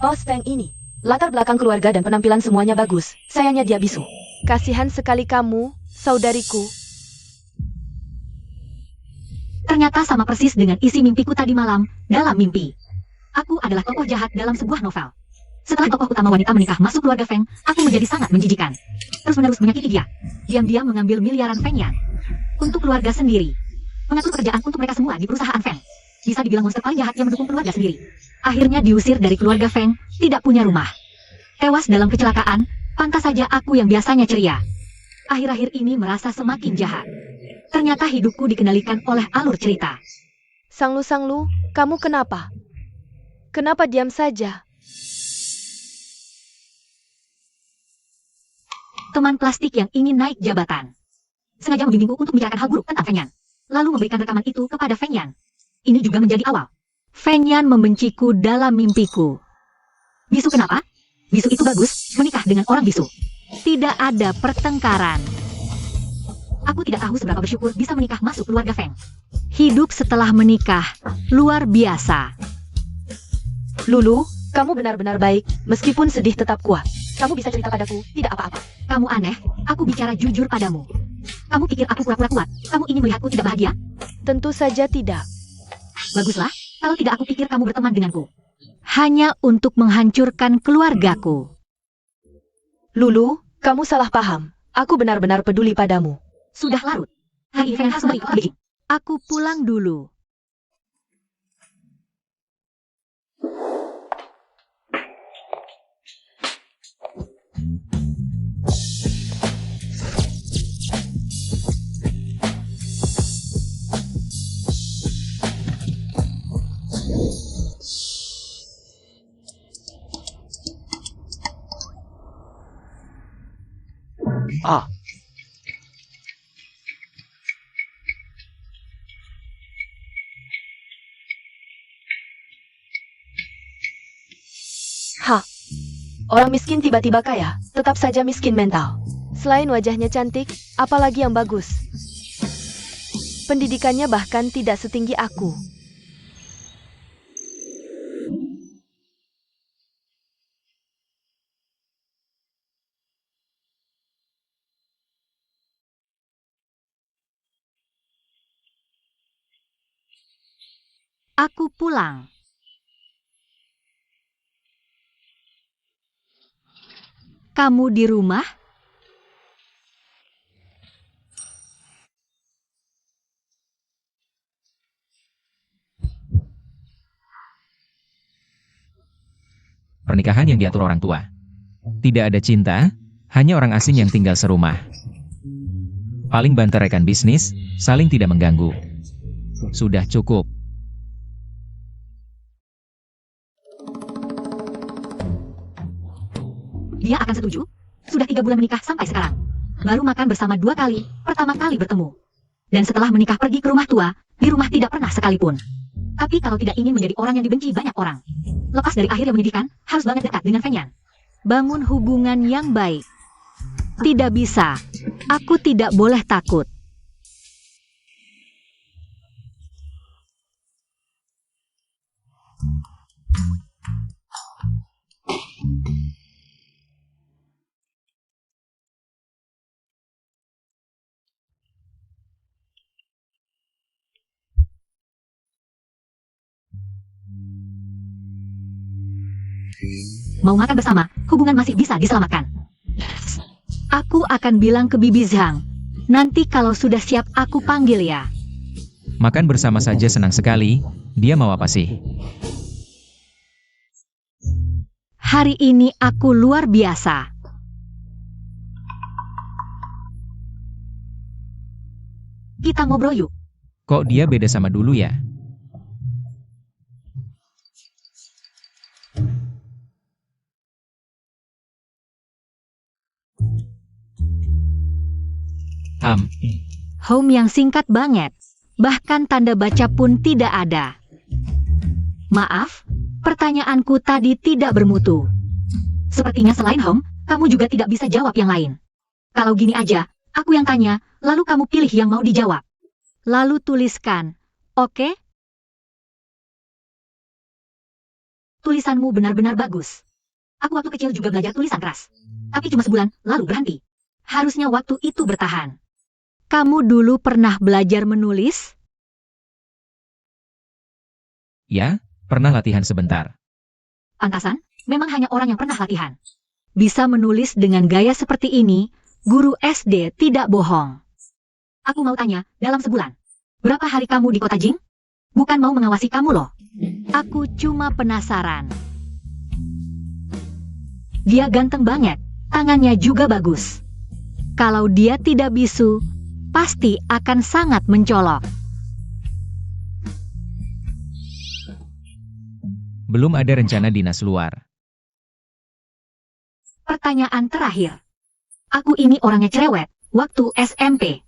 Oh, Feng ini. Latar belakang keluarga dan penampilan semuanya bagus. Sayangnya dia bisu. Kasihan sekali kamu, saudariku. Ternyata sama persis dengan isi mimpiku tadi malam, dalam mimpi. Aku adalah tokoh jahat dalam sebuah novel. Setelah tokoh utama wanita menikah masuk keluarga Feng, aku menjadi sangat menjijikan. Terus-menerus menyakiti dia. Diam-diam mengambil miliaran Feng Yan. Untuk keluarga sendiri. Mengatur pekerjaan untuk mereka semua di perusahaan Feng. Bisa dibilang monster paling jahat yang mendukung keluarga sendiri. Akhirnya diusir dari keluarga Feng, tidak punya rumah. Tewas dalam kecelakaan, pantas saja aku yang biasanya ceria. Akhir-akhir ini merasa semakin jahat. Ternyata hidupku dikendalikan oleh alur cerita. Sanglu, kamu kenapa? Kenapa diam saja? Teman plastik yang ingin naik jabatan. Sengaja membimbingku untuk membicarakan hal buruk tentang Feng Yan. Lalu memberikan rekaman itu kepada Feng Yan. Ini juga menjadi awal. Feng Yan membenciku dalam mimpiku. Bisu kenapa? Bisu itu bagus, menikah dengan orang bisu. Tidak ada pertengkaran. Aku tidak tahu seberapa bersyukur bisa menikah masuk keluarga Feng. Hidup setelah menikah, luar biasa. Lulu, kamu benar-benar baik. Meskipun sedih tetap kuat. Kamu bisa cerita padaku, tidak apa-apa. Kamu aneh, aku bicara jujur padamu. Kamu pikir aku pura-pura kuat? Kamu ingin melihatku tidak bahagia? Tentu saja tidak. Baguslah, kalau tidak aku pikir kamu berteman denganku. Hanya untuk menghancurkan keluargaku. Lulu, kamu salah paham. Aku benar-benar peduli padamu. Sudah larut. Hari ini Feng itu Beijing. Aku pulang dulu. Ah, Hah? Orang miskin tiba-tiba kaya, tetap saja miskin mental. Selain wajahnya cantik, apalagi yang bagus? Pendidikannya bahkan tidak setinggi aku. Aku pulang. Kamu di rumah? pernikahan yang diatur orang tua. Tidak ada cinta, hanya orang asing yang tinggal serumah. Paling banter rekan bisnis, saling tidak mengganggu. Sudah cukup. Dia akan setuju? Sudah 3 bulan menikah sampai sekarang. Baru makan bersama 2 kali, pertama kali bertemu. Dan setelah menikah pergi ke rumah tua, di rumah tidak pernah sekalipun. Tapi kalau tidak ingin menjadi orang yang dibenci banyak orang, lepas dari akhir yang menyedihkan, harus banget dekat dengan Feng Yan. Bangun hubungan yang baik. Tidak bisa. Aku tidak boleh takut. Mau makan bersama, hubungan masih bisa diselamatkan. Aku akan bilang ke Bibi Zhang. Nanti kalau sudah siap aku panggil ya. Makan bersama saja senang sekali, dia mau apa sih? Hari ini aku luar biasa. Kita ngobrol yuk. Kok dia beda sama dulu ya? Home yang singkat banget. Bahkan tanda baca pun tidak ada. Maaf, pertanyaanku tadi tidak bermutu. Sepertinya selain home, kamu juga tidak bisa jawab yang lain. Kalau gini aja, aku yang tanya, lalu kamu pilih yang mau dijawab. Lalu tuliskan, oke? tulisanmu benar-benar bagus. Aku waktu kecil juga belajar tulisan keras. Tapi cuma sebulan, lalu berhenti. Harusnya waktu itu bertahan. Kamu dulu pernah belajar menulis? Ya, pernah latihan sebentar. Pantasan, memang hanya orang yang pernah latihan. Bisa menulis dengan gaya seperti ini, guru SD tidak bohong. Aku mau tanya, dalam sebulan, berapa hari kamu di kota Jing? Bukan mau mengawasi kamu loh. Aku cuma penasaran. Dia ganteng banget, tangannya juga bagus. Kalau dia tidak bisu, pasti akan sangat mencolok. Belum ada rencana dinas luar. Pertanyaan terakhir. Aku ini orangnya cerewet, waktu SMP.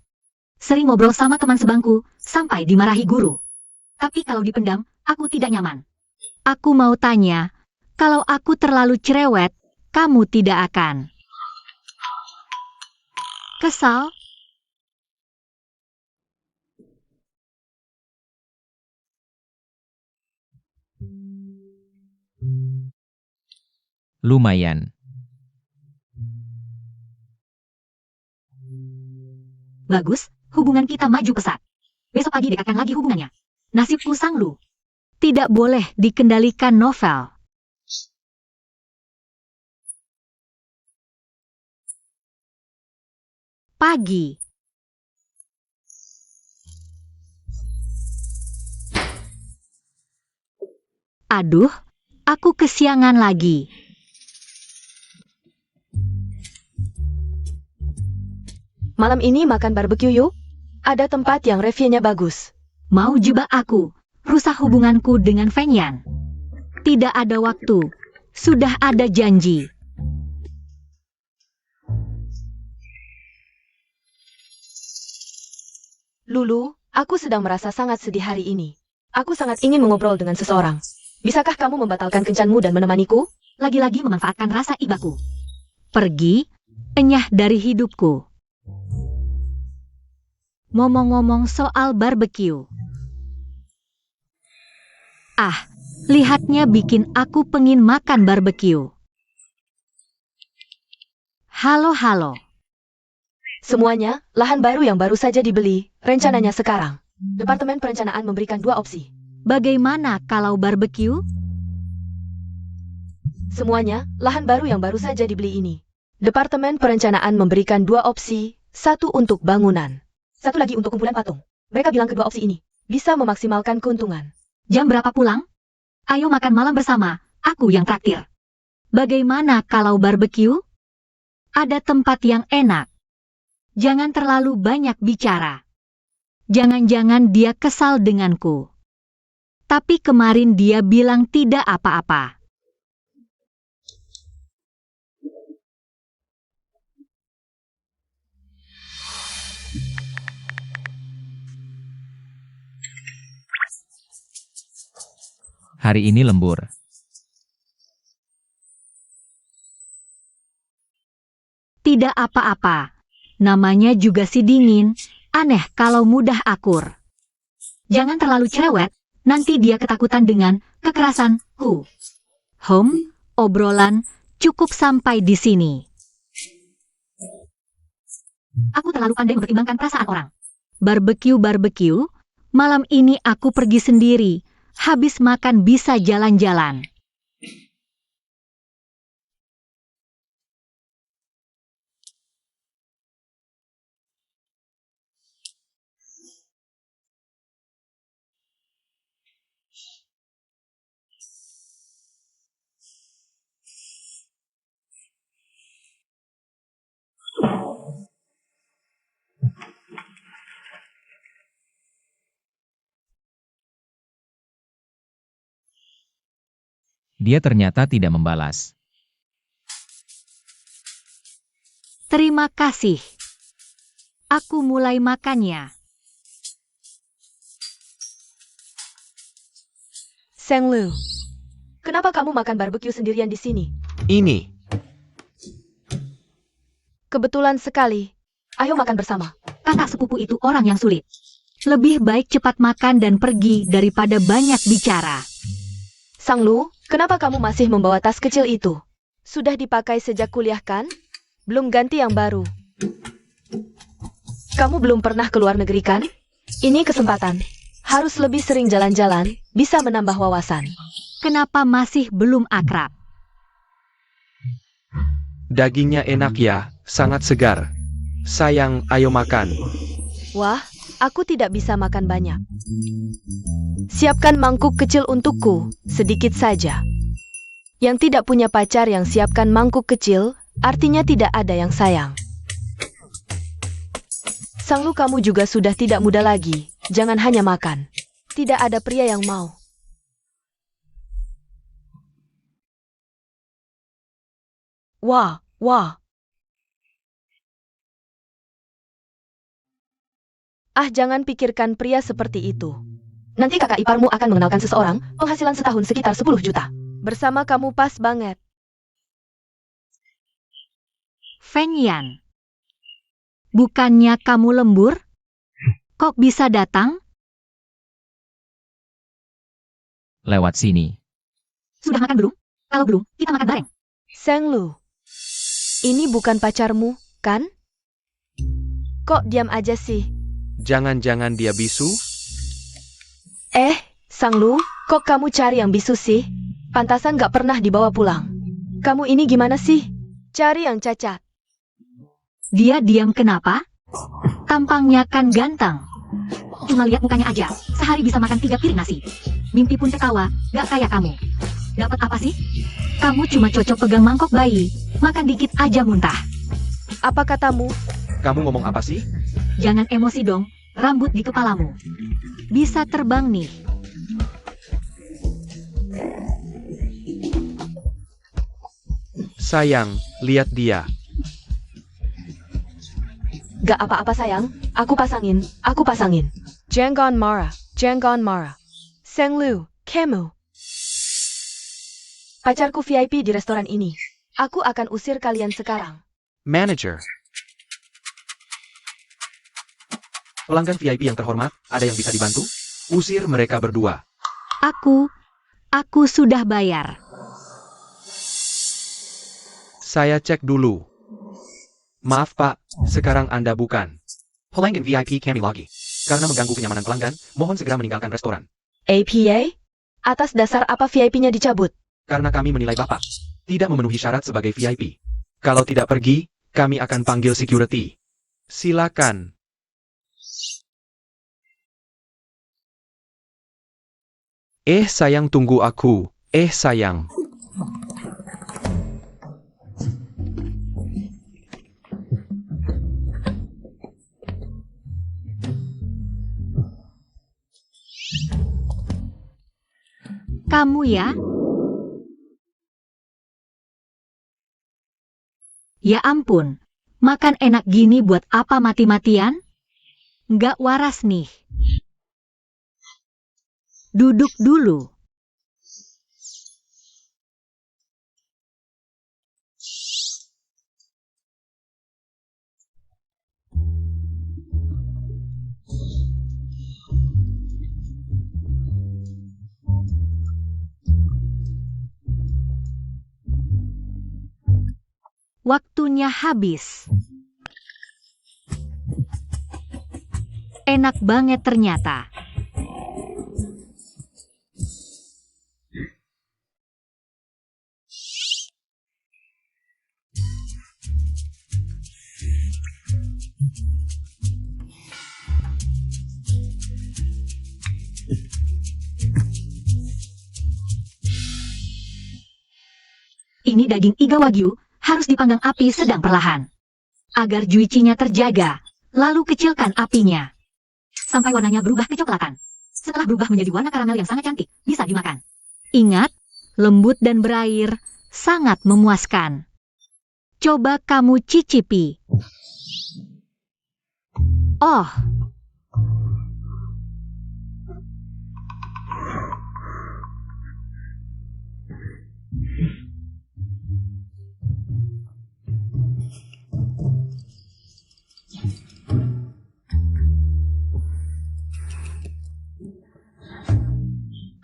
Sering ngobrol sama teman sebangku, sampai dimarahi guru. Tapi kalau dipendam, aku tidak nyaman. Aku mau tanya, kalau aku terlalu cerewet, kamu tidak akan kesal? Lumayan. Bagus, hubungan kita maju pesat. Besok pagi dekatkan lagi hubungannya. Nasibku Sang Lu. Tidak boleh dikendalikan novel. Pagi. Aduh, aku kesiangan lagi. Malam ini makan barbeque yuk. Ada tempat yang reviewnya bagus. Mau jebak aku, rusak hubunganku dengan Feng Yan. Tidak ada waktu, sudah ada janji. Lulu, aku sedang merasa sangat sedih hari ini. Aku sangat ingin mengobrol dengan seseorang. Bisakah kamu membatalkan kencanmu dan menemaniku? Lagi-lagi memanfaatkan rasa ibaku. Pergi, enyah dari hidupku. Ngomong-ngomong soal barbeque. Ah, lihatnya bikin aku pengin makan barbeque. Halo. Semuanya, lahan baru yang baru saja dibeli, rencananya sekarang. Departemen Perencanaan memberikan 2 opsi. Bagaimana kalau barbeque? Semuanya, lahan baru yang baru saja dibeli ini. Departemen Perencanaan memberikan 2 opsi, 1 untuk bangunan. 1 lagi untuk kumpulan patung. Mereka bilang kedua opsi ini bisa memaksimalkan keuntungan. Jam berapa pulang? Ayo makan malam bersama, aku yang traktir. Bagaimana kalau barbeque? Ada tempat yang enak. Jangan terlalu banyak bicara. Jangan-jangan dia kesal denganku. Tapi kemarin dia bilang tidak apa-apa. Hari ini lembur. Tidak apa-apa. Namanya juga si dingin, aneh kalau mudah akur. Jangan terlalu cerewet, nanti dia ketakutan dengan kekerasanku. Obrolan cukup sampai di sini. Aku terlalu pandai mempertimbangkan perasaan orang. Barbeque, malam ini aku pergi sendiri. Habis makan bisa jalan-jalan. Dia ternyata tidak membalas. Terima kasih. Aku mulai makannya. Sang Lu, kenapa kamu makan barbeque sendirian di sini? Ini. Kebetulan sekali. Ayo makan bersama. Kakak sepupu itu orang yang sulit. Lebih baik cepat makan dan pergi daripada banyak bicara. Sang Lu, Kenapa kamu masih membawa tas kecil itu? Sudah dipakai sejak kuliah kan? Belum ganti yang baru. Kamu belum pernah ke luar negeri kan? Ini kesempatan. Harus lebih sering jalan-jalan, bisa menambah wawasan. Kenapa masih belum akrab? Dagingnya enak ya, sangat segar. Sayang, ayo makan. Wah, aku tidak bisa makan banyak. Siapkan mangkuk kecil untukku, sedikit saja. Yang tidak punya pacar yang siapkan mangkuk kecil, artinya tidak ada yang sayang. Sanglu, kamu juga sudah tidak muda lagi, jangan hanya makan. Tidak ada pria yang mau. Wah, wah. Ah, jangan pikirkan pria seperti itu. Nanti kakak iparmu akan mengenalkan seseorang, penghasilan setahun sekitar 10 juta. Bersama kamu pas banget. Feng Yan. Bukannya kamu lembur? Kok bisa datang? Lewat sini. Sudah makan belum? Kalau belum, kita makan bareng. Seng Lu, ini bukan pacarmu, kan? Kok diam aja sih? Jangan-jangan dia bisu? Sang Lu, kok kamu cari yang bisu sih? Pantasan gak pernah dibawa pulang. Kamu ini gimana sih? Cari yang cacat. Dia diam kenapa? Tampangnya kan ganteng. Cuma lihat mukanya aja, sehari bisa makan 3 piring nasi. Mimpi pun ketawa, gak kayak kamu. Dapat apa sih? Kamu cuma cocok pegang mangkok bayi, makan dikit aja muntah. Apa katamu? Kamu ngomong apa sih? Jangan emosi dong, rambut di kepalamu. Bisa terbang nih. Sayang, lihat dia. Gak apa-apa sayang, aku pasangin. Jangan marah. Seng Lu, kamu. Pacarku VIP di restoran ini. Aku akan usir kalian sekarang. Manager. Pelanggan VIP yang terhormat, ada yang bisa dibantu? Usir mereka berdua. Aku sudah bayar. Saya cek dulu. Maaf Pak, sekarang Anda bukan pelanggan VIP kami lagi. Karena mengganggu kenyamanan pelanggan, mohon segera meninggalkan restoran. APA? Atas dasar apa VIP-nya dicabut? Karena kami menilai Bapak tidak memenuhi syarat sebagai VIP. Kalau tidak pergi, kami akan panggil security. Silakan. Sayang, tunggu aku. Sayang. Kamu ya? Ya ampun, makan enak gini buat apa mati-matian? Nggak waras nih. Duduk dulu. Waktunya habis. Enak banget ternyata. Ini daging iga wagyu, harus dipanggang api sedang perlahan. Agar juicinya terjaga, lalu kecilkan apinya. Sampai warnanya berubah kecoklatan. Setelah berubah menjadi warna karamel yang sangat cantik, bisa dimakan. Ingat, lembut dan berair, sangat memuaskan. Coba kamu cicipi. Oh,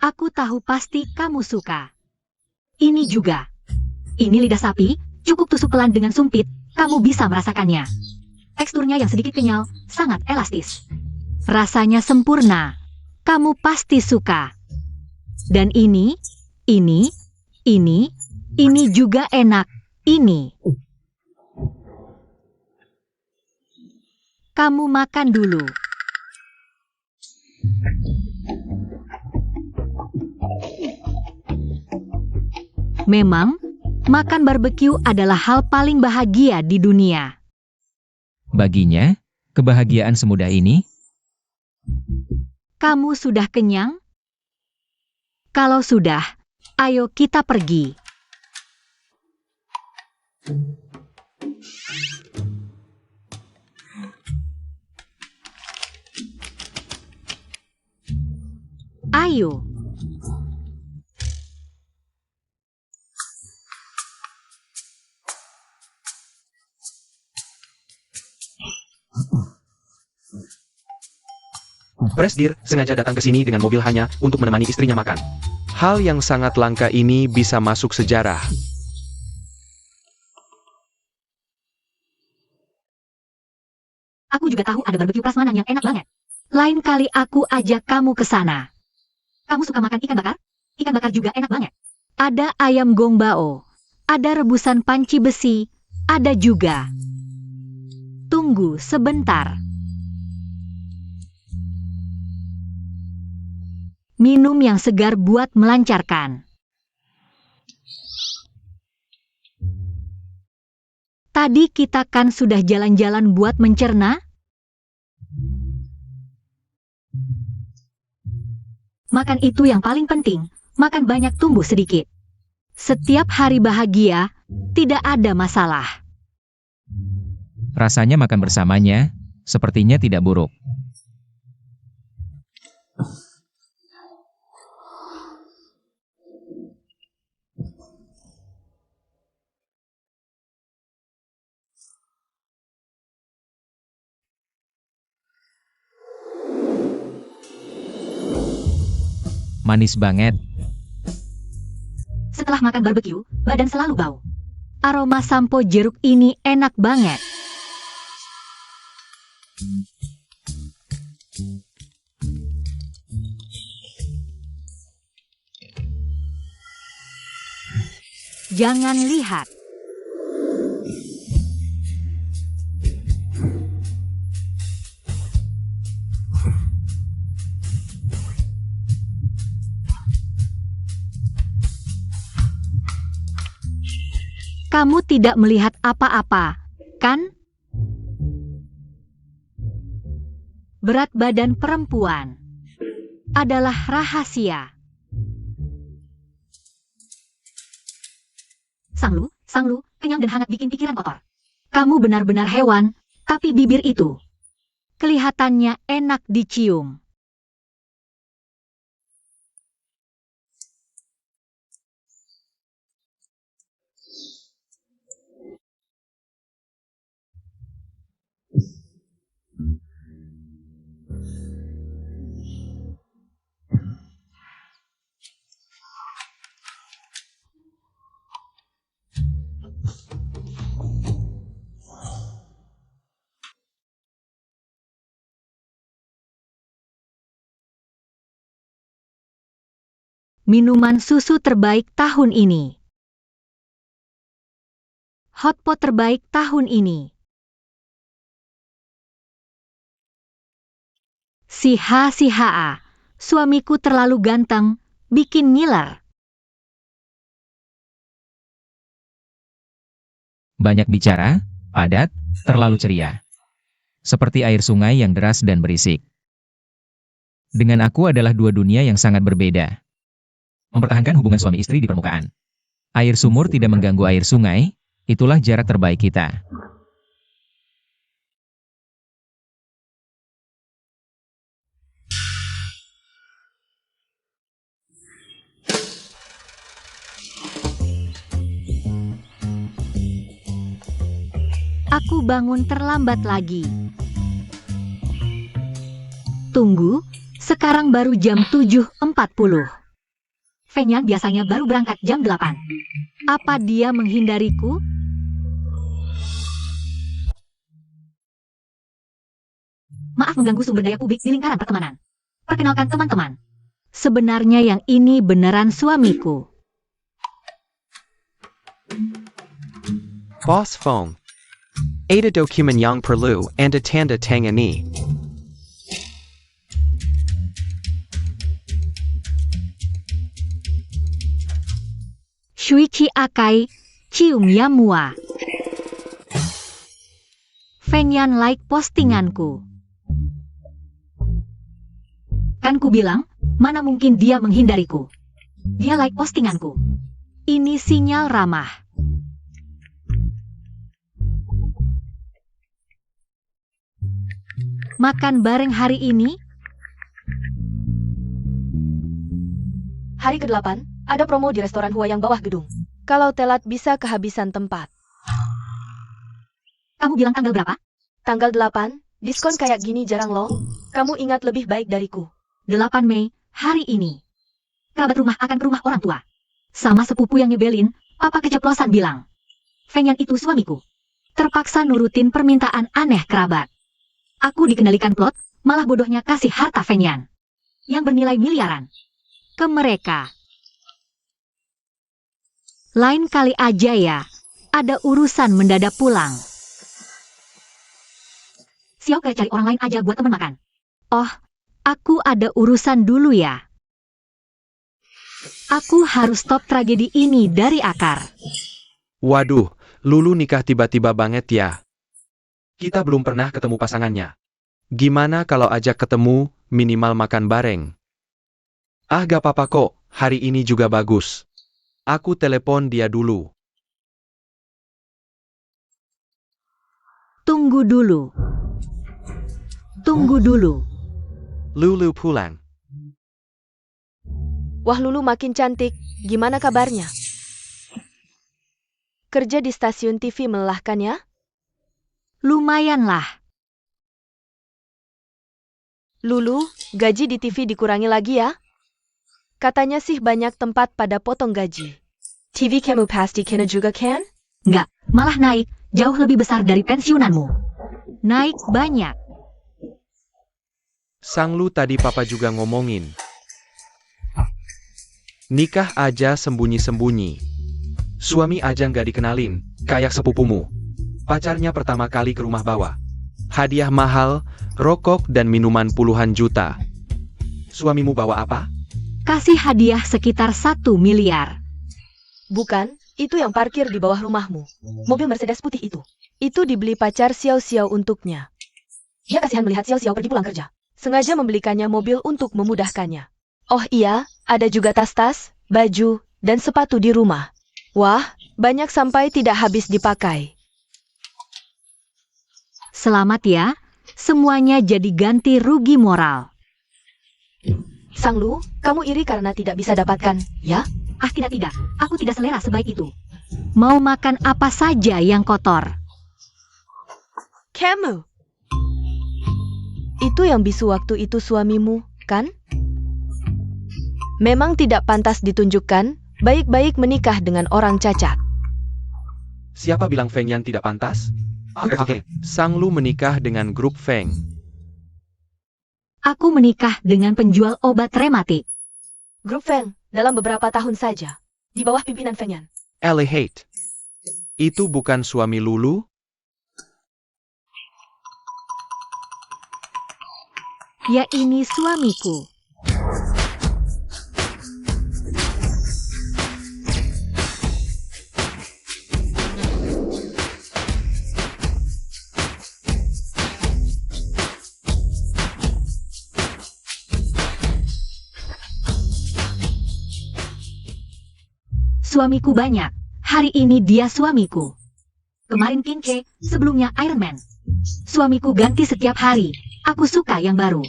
aku tahu pasti kamu suka. Ini juga. Ini lidah sapi, cukup tusuk pelan dengan sumpit, kamu bisa merasakannya. Teksturnya yang sedikit kenyal, sangat elastis. Rasanya sempurna. Kamu pasti suka. Dan ini juga enak. Ini. Kamu makan dulu. Memang, makan barbeque adalah hal paling bahagia di dunia. Baginya, kebahagiaan semudah ini. Kamu sudah kenyang? Kalau sudah, ayo kita pergi. Ayo. Presdir sengaja datang ke sini dengan mobil hanya untuk menemani istrinya makan. Hal yang sangat langka ini bisa masuk sejarah. Aku juga tahu ada barbeque prasmanan yang enak banget. Lain kali aku ajak kamu ke sana. Kamu suka makan ikan bakar? Ikan bakar juga enak banget. Ada ayam gongbao. Ada rebusan panci besi. Ada juga. Tunggu sebentar. Minum yang segar buat melancarkan. Tadi kita kan sudah jalan-jalan buat mencerna? Makan itu yang paling penting, makan banyak tumbuh sedikit. Setiap hari bahagia, tidak ada masalah. Rasanya makan bersamanya, sepertinya tidak buruk. Manis banget. Setelah makan barbeque, badan selalu bau. Aroma sampo jeruk ini enak banget. Jangan lihat. Kamu tidak melihat apa-apa, kan? Berat badan perempuan adalah rahasia. Sanglu, kenyang dan hangat bikin pikiran kotor. Kamu benar-benar hewan, tapi bibir itu kelihatannya enak dicium. Minuman susu terbaik tahun ini. Hotpot terbaik tahun ini. Si Ha, suamiku terlalu ganteng, bikin ngiler. Banyak bicara, padat, terlalu ceria. Seperti air sungai yang deras dan berisik. Dengan aku adalah dua dunia yang sangat berbeda. Mempertahankan hubungan suami istri di permukaan. Air sumur tidak mengganggu air sungai, itulah jarak terbaik kita. Aku bangun terlambat lagi. Tunggu, sekarang baru jam 7.40. Feng Yan biasanya baru berangkat jam 8. Apa dia menghindariku? Maaf mengganggu sumber daya publik di lingkaran pertemanan. Perkenalkan teman-teman. Sebenarnya yang ini beneran suamiku. Boss Fong. Ada dokumen yang perlu Anda tanda tangani. Shuichi Akai, cium Yamua. Feng Yan like postinganku. Kan ku bilang, mana mungkin dia menghindariku. Dia like postinganku. Ini sinyal ramah. Makan bareng hari ini? Hari ke-8, ada promo di restoran Hua yang bawah gedung. Kalau telat bisa kehabisan tempat. Kamu bilang tanggal berapa? Tanggal 8, diskon kayak gini jarang loh. Kamu ingat lebih baik dariku. 8 Mei, hari ini. Kerabat rumah akan ke rumah orang tua. Sama sepupu yang nyebelin, papa keceplosan bilang. Feng Yan itu suamiku. Terpaksa nurutin permintaan aneh kerabat. Aku dikendalikan plot, malah bodohnya kasih harta Feng Yan. Yang bernilai miliaran. Ke mereka. Lain kali aja ya, ada urusan mendadak pulang. Xiao Kai cari orang lain aja buat temen makan. Oh, aku ada urusan dulu ya. Aku harus stop tragedi ini dari akar. Waduh, Lulu nikah tiba-tiba banget ya. Kita belum pernah ketemu pasangannya. Gimana kalau ajak ketemu, minimal makan bareng? Ah gak apa-apa kok, hari ini juga bagus. Aku telepon dia dulu. Tunggu dulu. Tunggu dulu. Lulu pulang. Wah, Lulu makin cantik. Gimana kabarnya? Kerja di stasiun TV melelahkan ya? Lumayanlah. Lulu, gaji di TV dikurangi lagi ya? Katanya sih banyak tempat pada potong gaji. TV kamu pasti kena juga kan? Enggak, malah naik, jauh lebih besar dari pensiunanmu. Naik banyak. Sang Lu tadi papa juga ngomongin. Nikah aja sembunyi-sembunyi. Suami aja nggak dikenalin, kayak sepupumu. Pacarnya pertama kali ke rumah bawa. Hadiah mahal, rokok dan minuman puluhan juta. Suamimu bawa apa? Kasih hadiah sekitar 1 miliar. Bukan, itu yang parkir di bawah rumahmu. Mobil Mercedes putih itu. Itu dibeli pacar Xiao Xiao untuknya. Dia kasihan melihat Xiao Xiao pergi pulang kerja. Sengaja membelikannya mobil untuk memudahkannya. Oh iya, ada juga tas-tas, baju, dan sepatu di rumah. Wah, banyak sampai tidak habis dipakai. Selamat ya, semuanya jadi ganti rugi moral. Sang Lu, kamu iri karena tidak bisa dapatkan, ya? Ah tidak, aku tidak selera sebaik itu. Mau makan apa saja yang kotor. Kamu. Itu yang bisu waktu itu suamimu, kan? Memang tidak pantas ditunjukkan, baik-baik menikah dengan orang cacat. Siapa bilang Feng Yan tidak pantas? Oke. Sang Lu menikah dengan grup Feng. Aku menikah dengan penjual obat rematik. Grup Feng, dalam beberapa tahun saja. Di bawah pimpinan Feng Yan. Hate. Itu bukan suami Lulu? Ya ini suamiku. Suamiku banyak. Hari ini dia suamiku. Kemarin King K, sebelumnya Iron Man. Suamiku ganti setiap hari. Aku suka yang baru.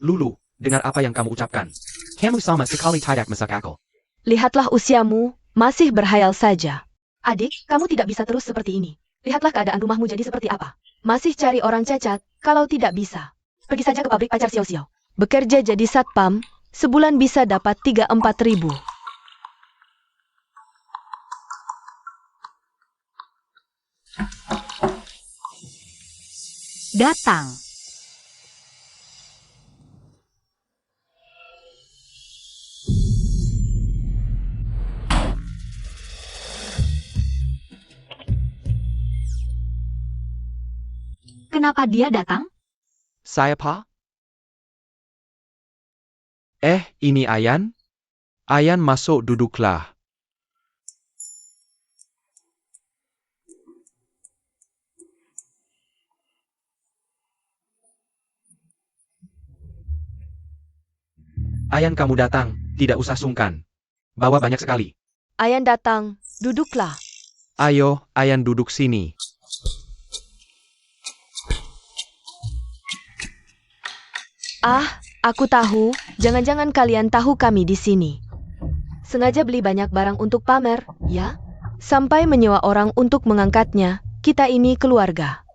Lulu, dengar apa yang kamu ucapkan. Kamu sama sekali tidak masuk akal. Lihatlah usiamu, masih berhayal saja. Adik, kamu tidak bisa terus seperti ini. Lihatlah keadaan rumahmu jadi seperti apa. Masih cari orang cacat, kalau tidak bisa. Pergi saja ke pabrik pacar Xiao Xiao. Bekerja jadi satpam, sebulan bisa dapat 3-4 ribu. Datang. Kenapa dia datang? Saya Pa? Ini Ayan? Ayan masuk duduklah. Ayan kamu datang, tidak usah sungkan. Bawa banyak sekali. Ayan datang, duduklah. Ayo, Ayan duduk sini. Aku tahu, jangan-jangan kalian tahu kami di sini. Sengaja beli banyak barang untuk pamer, ya? Sampai menyewa orang untuk mengangkatnya, kita ini keluarga.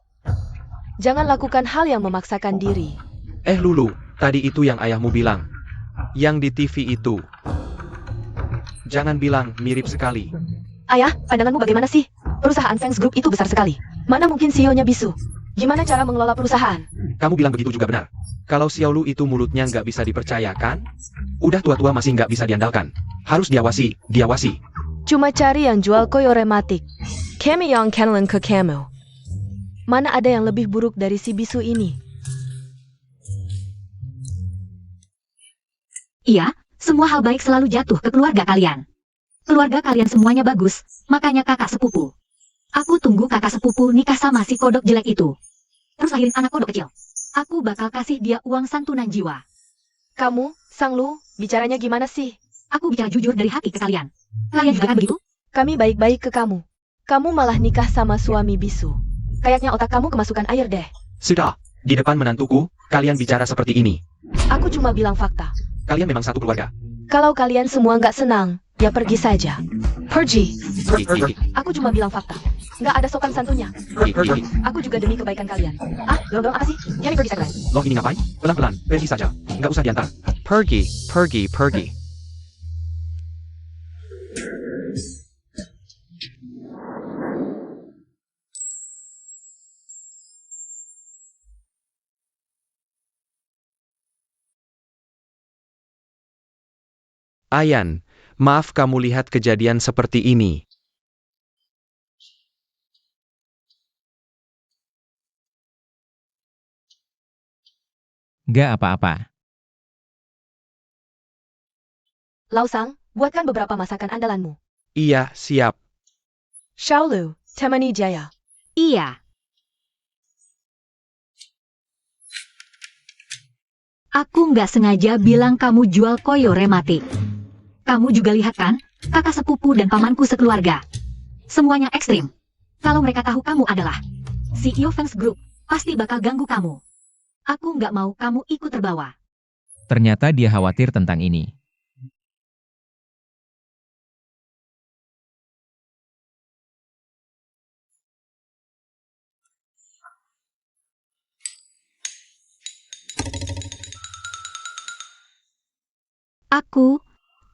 Jangan lakukan hal yang memaksakan diri. Lulu, tadi itu yang ayahmu bilang. Yang di TV itu. Jangan bilang mirip sekali. Ayah, pandanganmu bagaimana sih? Perusahaan Fangs Group itu besar sekali. Mana mungkin CEO-nya bisu? Gimana cara mengelola perusahaan? Kamu bilang begitu juga benar. Kalau Xiaolu itu mulutnya nggak bisa dipercayakan, udah tua-tua masih nggak bisa diandalkan. Harus diawasi. Cuma cari yang jual koyo rematik. Kami yang kenalan ke kamu. Mana ada yang lebih buruk dari si bisu ini? Iya, semua hal baik selalu jatuh ke keluarga kalian. Keluarga kalian semuanya bagus, makanya kakak sepupu. Aku tunggu kakak sepupu nikah sama si kodok jelek itu. Terus lahirin anak kodok kecil. Aku bakal kasih dia uang santunan jiwa. Kamu, Sang Lu, bicaranya gimana sih? Aku bicara jujur dari hati ke kalian. Kalian juga kan begitu? Kami baik-baik ke kamu. Kamu malah nikah sama suami bisu. Kayaknya otak kamu kemasukan air deh. Sudah, di depan menantuku, kalian bicara seperti ini. Aku cuma bilang fakta. Kalian memang satu keluarga. Kalau kalian semua nggak senang, ya pergi saja. Pergi. Aku cuma bilang fakta. Nggak ada sopan santunnya. Aku juga demi kebaikan kalian. Dorong apa sih? Kami pergi saja. Loh ini ngapain? Pelan-pelan, pergi saja. Nggak usah diantar. Pergi. Ayan, maaf kamu lihat kejadian seperti ini. Gak apa-apa. Lausang, buatkan beberapa masakan andalanmu. Iya, siap. Xiaolu, temani Jaya. Iya. Aku nggak sengaja bilang kamu jual koyo rematik. Kamu juga lihat kan, kakak sepupu dan pamanku sekeluarga. Semuanya ekstrim. Kalau mereka tahu kamu adalah CEO Fangs Group, pasti bakal ganggu kamu. Aku nggak mau kamu ikut terbawa. Ternyata dia khawatir tentang ini.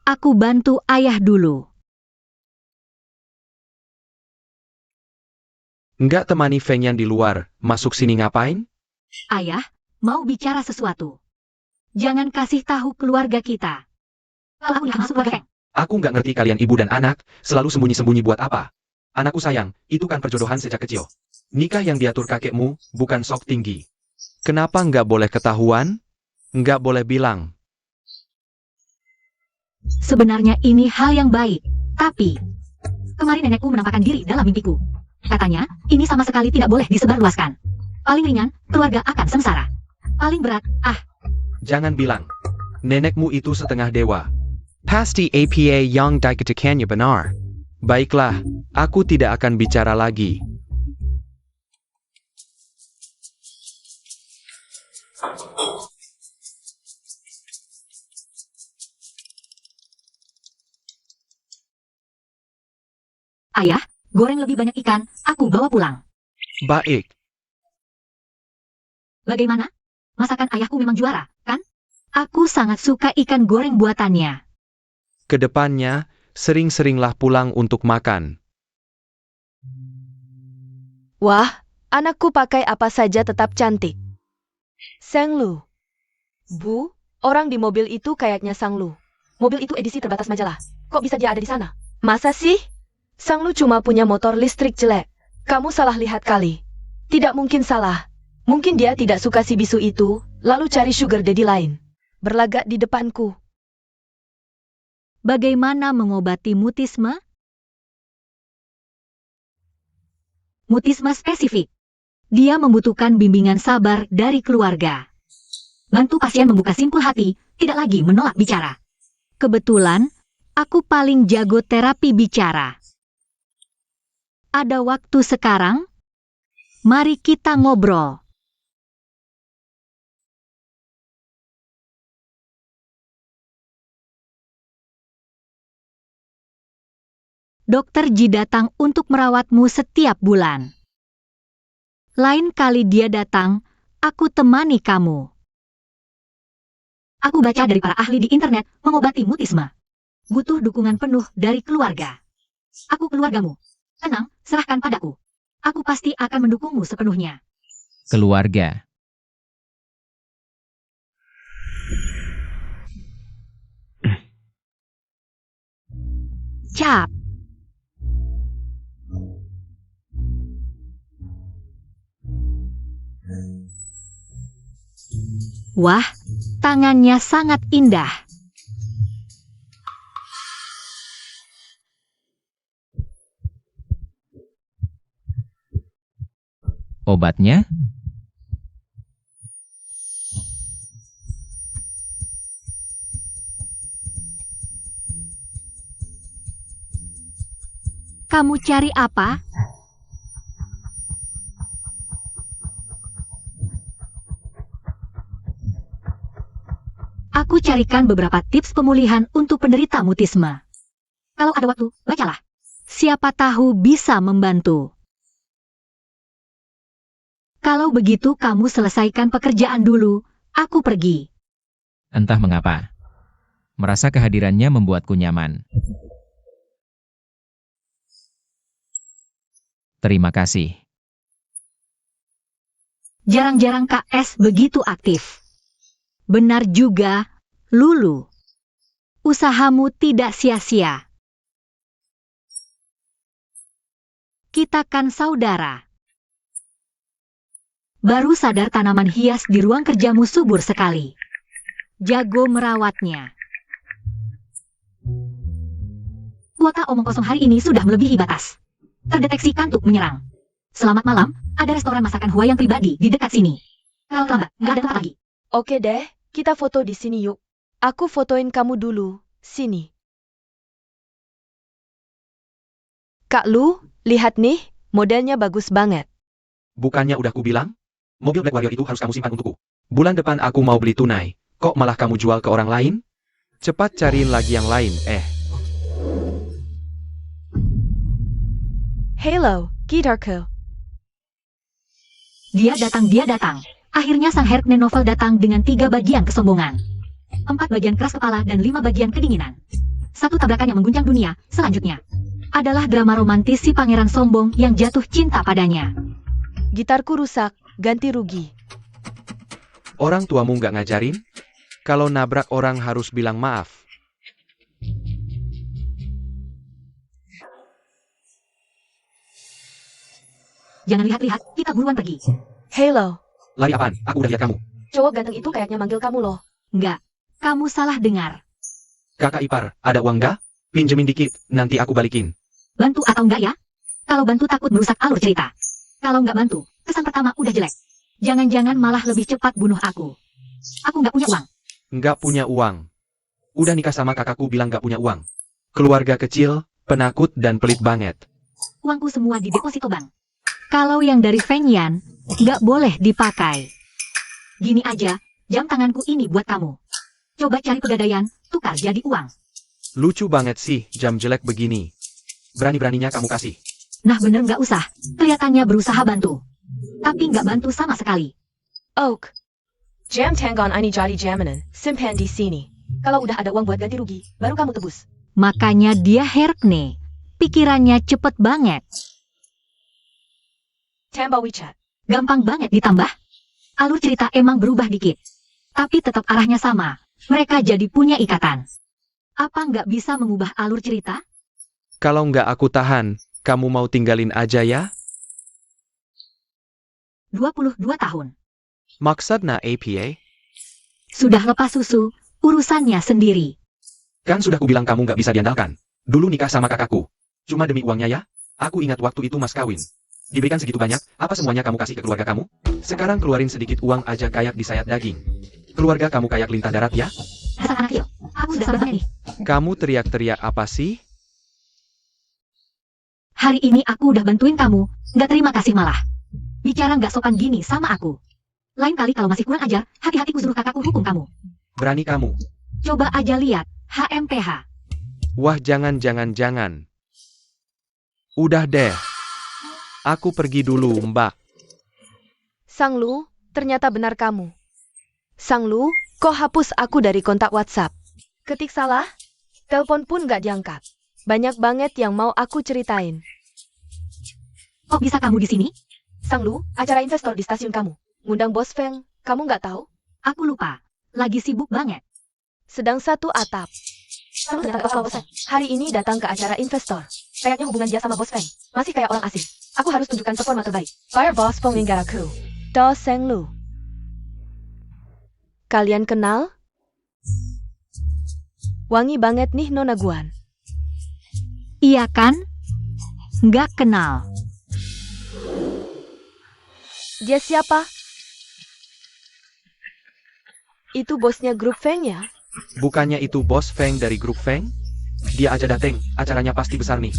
Aku bantu ayah dulu. Nggak temani Feng yang di luar, masuk sini ngapain? Ayah, mau bicara sesuatu. Jangan kasih tahu keluarga kita. Kalau aku masuk keluarga Feng. Aku nggak ngerti kalian ibu dan anak, selalu sembunyi-sembunyi buat apa? Anakku sayang, itu kan perjodohan sejak kecil. Nikah yang diatur kakekmu, bukan sok tinggi. Kenapa nggak boleh ketahuan? Nggak boleh bilang. Sebenarnya ini hal yang baik, tapi kemarin nenekku menampakkan diri dalam mimpiku. Katanya, ini sama sekali tidak boleh disebarluaskan. Paling ringan, keluarga akan sengsara. Paling berat, Jangan bilang. Nenekmu itu setengah dewa. Pasti APA yang dikatakannya benar. Baiklah, aku tidak akan bicara lagi. ayah, goreng lebih banyak ikan, aku bawa pulang. Baik. Bagaimana? Masakan ayahku memang juara, kan? Aku sangat suka ikan goreng buatannya. Kedepannya, sering-seringlah pulang untuk makan. Wah, anakku pakai apa saja tetap cantik. Sang Lu. Bu, orang di mobil itu kayaknya Sang Lu. Mobil itu edisi terbatas majalah. Kok bisa dia ada di sana? Masa sih? Sang Lu cuma punya motor listrik jelek. Kamu salah lihat kali. Tidak mungkin salah. Mungkin dia tidak suka si bisu itu, lalu cari sugar daddy lain. Berlagak di depanku. Bagaimana mengobati mutisme? Mutisme spesifik. Dia membutuhkan bimbingan sabar dari keluarga. Bantu pasien membuka simpul hati, tidak lagi menolak bicara. Kebetulan, aku paling jago terapi bicara. Ada waktu sekarang? Mari kita ngobrol. Dokter Ji datang untuk merawatmu setiap bulan. Lain kali dia datang, aku temani kamu. Aku baca dari para ahli di internet mengobati mutisme. Butuh dukungan penuh dari keluarga. Aku keluargamu. Tenang, serahkan padaku. Aku pasti akan mendukungmu sepenuhnya. Keluarga. Cap. Wah, tangannya sangat indah. Obatnya? Kamu cari apa? Aku carikan beberapa tips pemulihan untuk penderita mutisme. Kalau ada waktu, bacalah. Siapa tahu bisa membantu. Kalau begitu kamu selesaikan pekerjaan dulu, aku pergi. Entah mengapa. Merasa kehadirannya membuatku nyaman. Terima kasih. Jarang-jarang KS begitu aktif. Benar juga, Lulu. Usahamu tidak sia-sia. Kita kan saudara. Baru sadar tanaman hias di ruang kerjamu subur sekali. Jago merawatnya. Kuota omong kosong hari ini sudah melebihi batas. Terdeteksi kantuk menyerang. Selamat malam, ada restoran masakan Hua yang pribadi di dekat sini. Kalau terlambat, nggak ada tempat lagi. Oke deh, kita foto di sini yuk. Aku fotoin kamu dulu, sini. Kak Lu, lihat nih, modelnya bagus banget. Bukannya udah kubilang? Mobil Black Warrior itu harus kamu simpan untukku. Bulan depan aku mau beli tunai. Kok malah kamu jual ke orang lain? Cepat cariin lagi yang lain, Halo, gitarku. Dia datang. Akhirnya sang Herkne novel datang dengan 3 bagian kesombongan. 4 bagian keras kepala dan 5 bagian kedinginan. Satu tabrakan yang mengguncang dunia, selanjutnya adalah drama romantis si pangeran sombong yang jatuh cinta padanya. Gitarku rusak, ganti rugi. Orang tuamu nggak ngajarin? Kalau nabrak orang harus bilang maaf. Jangan lihat-lihat, kita buruan pergi. Halo, Lari apaan? Aku udah lihat kamu. cowok ganteng itu kayaknya manggil kamu loh. Enggak, kamu salah dengar. Kakak ipar, ada uang nggak? Pinjemin dikit, nanti aku balikin. Bantu atau enggak ya? Kalau bantu takut merusak alur cerita. Kalau enggak bantu, kesan pertama udah jelek. Jangan-jangan malah lebih cepat bunuh aku. Aku enggak punya uang. Nggak punya uang. Udah nikah sama kakakku bilang nggak punya uang. Keluarga kecil, penakut dan pelit banget. Uangku semua di deposito bank. Kalau yang dari Feng Yan, nggak boleh dipakai. Gini aja, jam tanganku ini buat kamu. Coba cari pegadaian, tukar jadi uang. Lucu banget sih, jam jelek begini. Berani-beraninya kamu kasih. Nah bener nggak usah, kelihatannya berusaha bantu. Tapi nggak bantu sama sekali. Oak. Jam tanggon ini jadi jaminan, simpan di sini. Kalau udah ada uang buat ganti rugi, baru kamu tebus. Makanya dia Herkne. Pikirannya cepet banget. tambah WeChat. Gampang banget ditambah. Alur cerita emang berubah dikit. Tapi tetap arahnya sama. Mereka jadi punya ikatan. Apa nggak bisa mengubah alur cerita? Kalau nggak aku tahan, kamu mau tinggalin aja ya? 22 tahun. Maksudnya APA? Sudah lepas susu, urusannya sendiri. Kan sudah kubilang kamu nggak bisa diandalkan. Dulu nikah sama kakakku. Cuma demi uangnya ya? Aku ingat waktu itu mas kawin. Diberikan segitu banyak, apa semuanya kamu kasih ke keluarga kamu? Sekarang keluarin sedikit uang aja kayak disayat daging. Keluarga kamu kayak lintah darat ya? Dasar anak kecil, aku sudah sabar banget nih. Kamu teriak-teriak apa sih? Hari ini aku udah bantuin kamu, nggak terima kasih malah. Bicara nggak sopan gini sama aku. Lain kali kalau masih kurang ajar, hati-hatiku suruh kakakku hukum kamu. Berani kamu? Coba aja lihat, HMPH. Wah jangan. Udah deh. Aku pergi dulu mbak. Sang Lu, ternyata benar kamu. Sang Lu, kok hapus aku dari kontak WhatsApp? Ketik salah, telepon pun gak diangkat. Banyak banget yang mau aku ceritain. Kok bisa kamu di sini? Sang Lu, acara investor di stasiun kamu. Ngundang Bos Feng, kamu gak tahu? Aku lupa. Lagi sibuk banget. Sedang satu atap. Sang Lu ternyata sama Bos Feng. Hari ini datang ke acara investor. Kayaknya hubungan dia sama Bos Feng masih kayak orang asing. Aku harus tunjukkan performa terbaik. Fire Boss Feng Inggaraku. Do Sang Lu. Kalian kenal? Wangi banget nih Nona Guan. Iya kan? Nggak kenal. Dia siapa? Itu bosnya grup Feng ya? Bukannya itu bos Feng dari grup Feng? Dia aja dateng, acaranya pasti besar nih.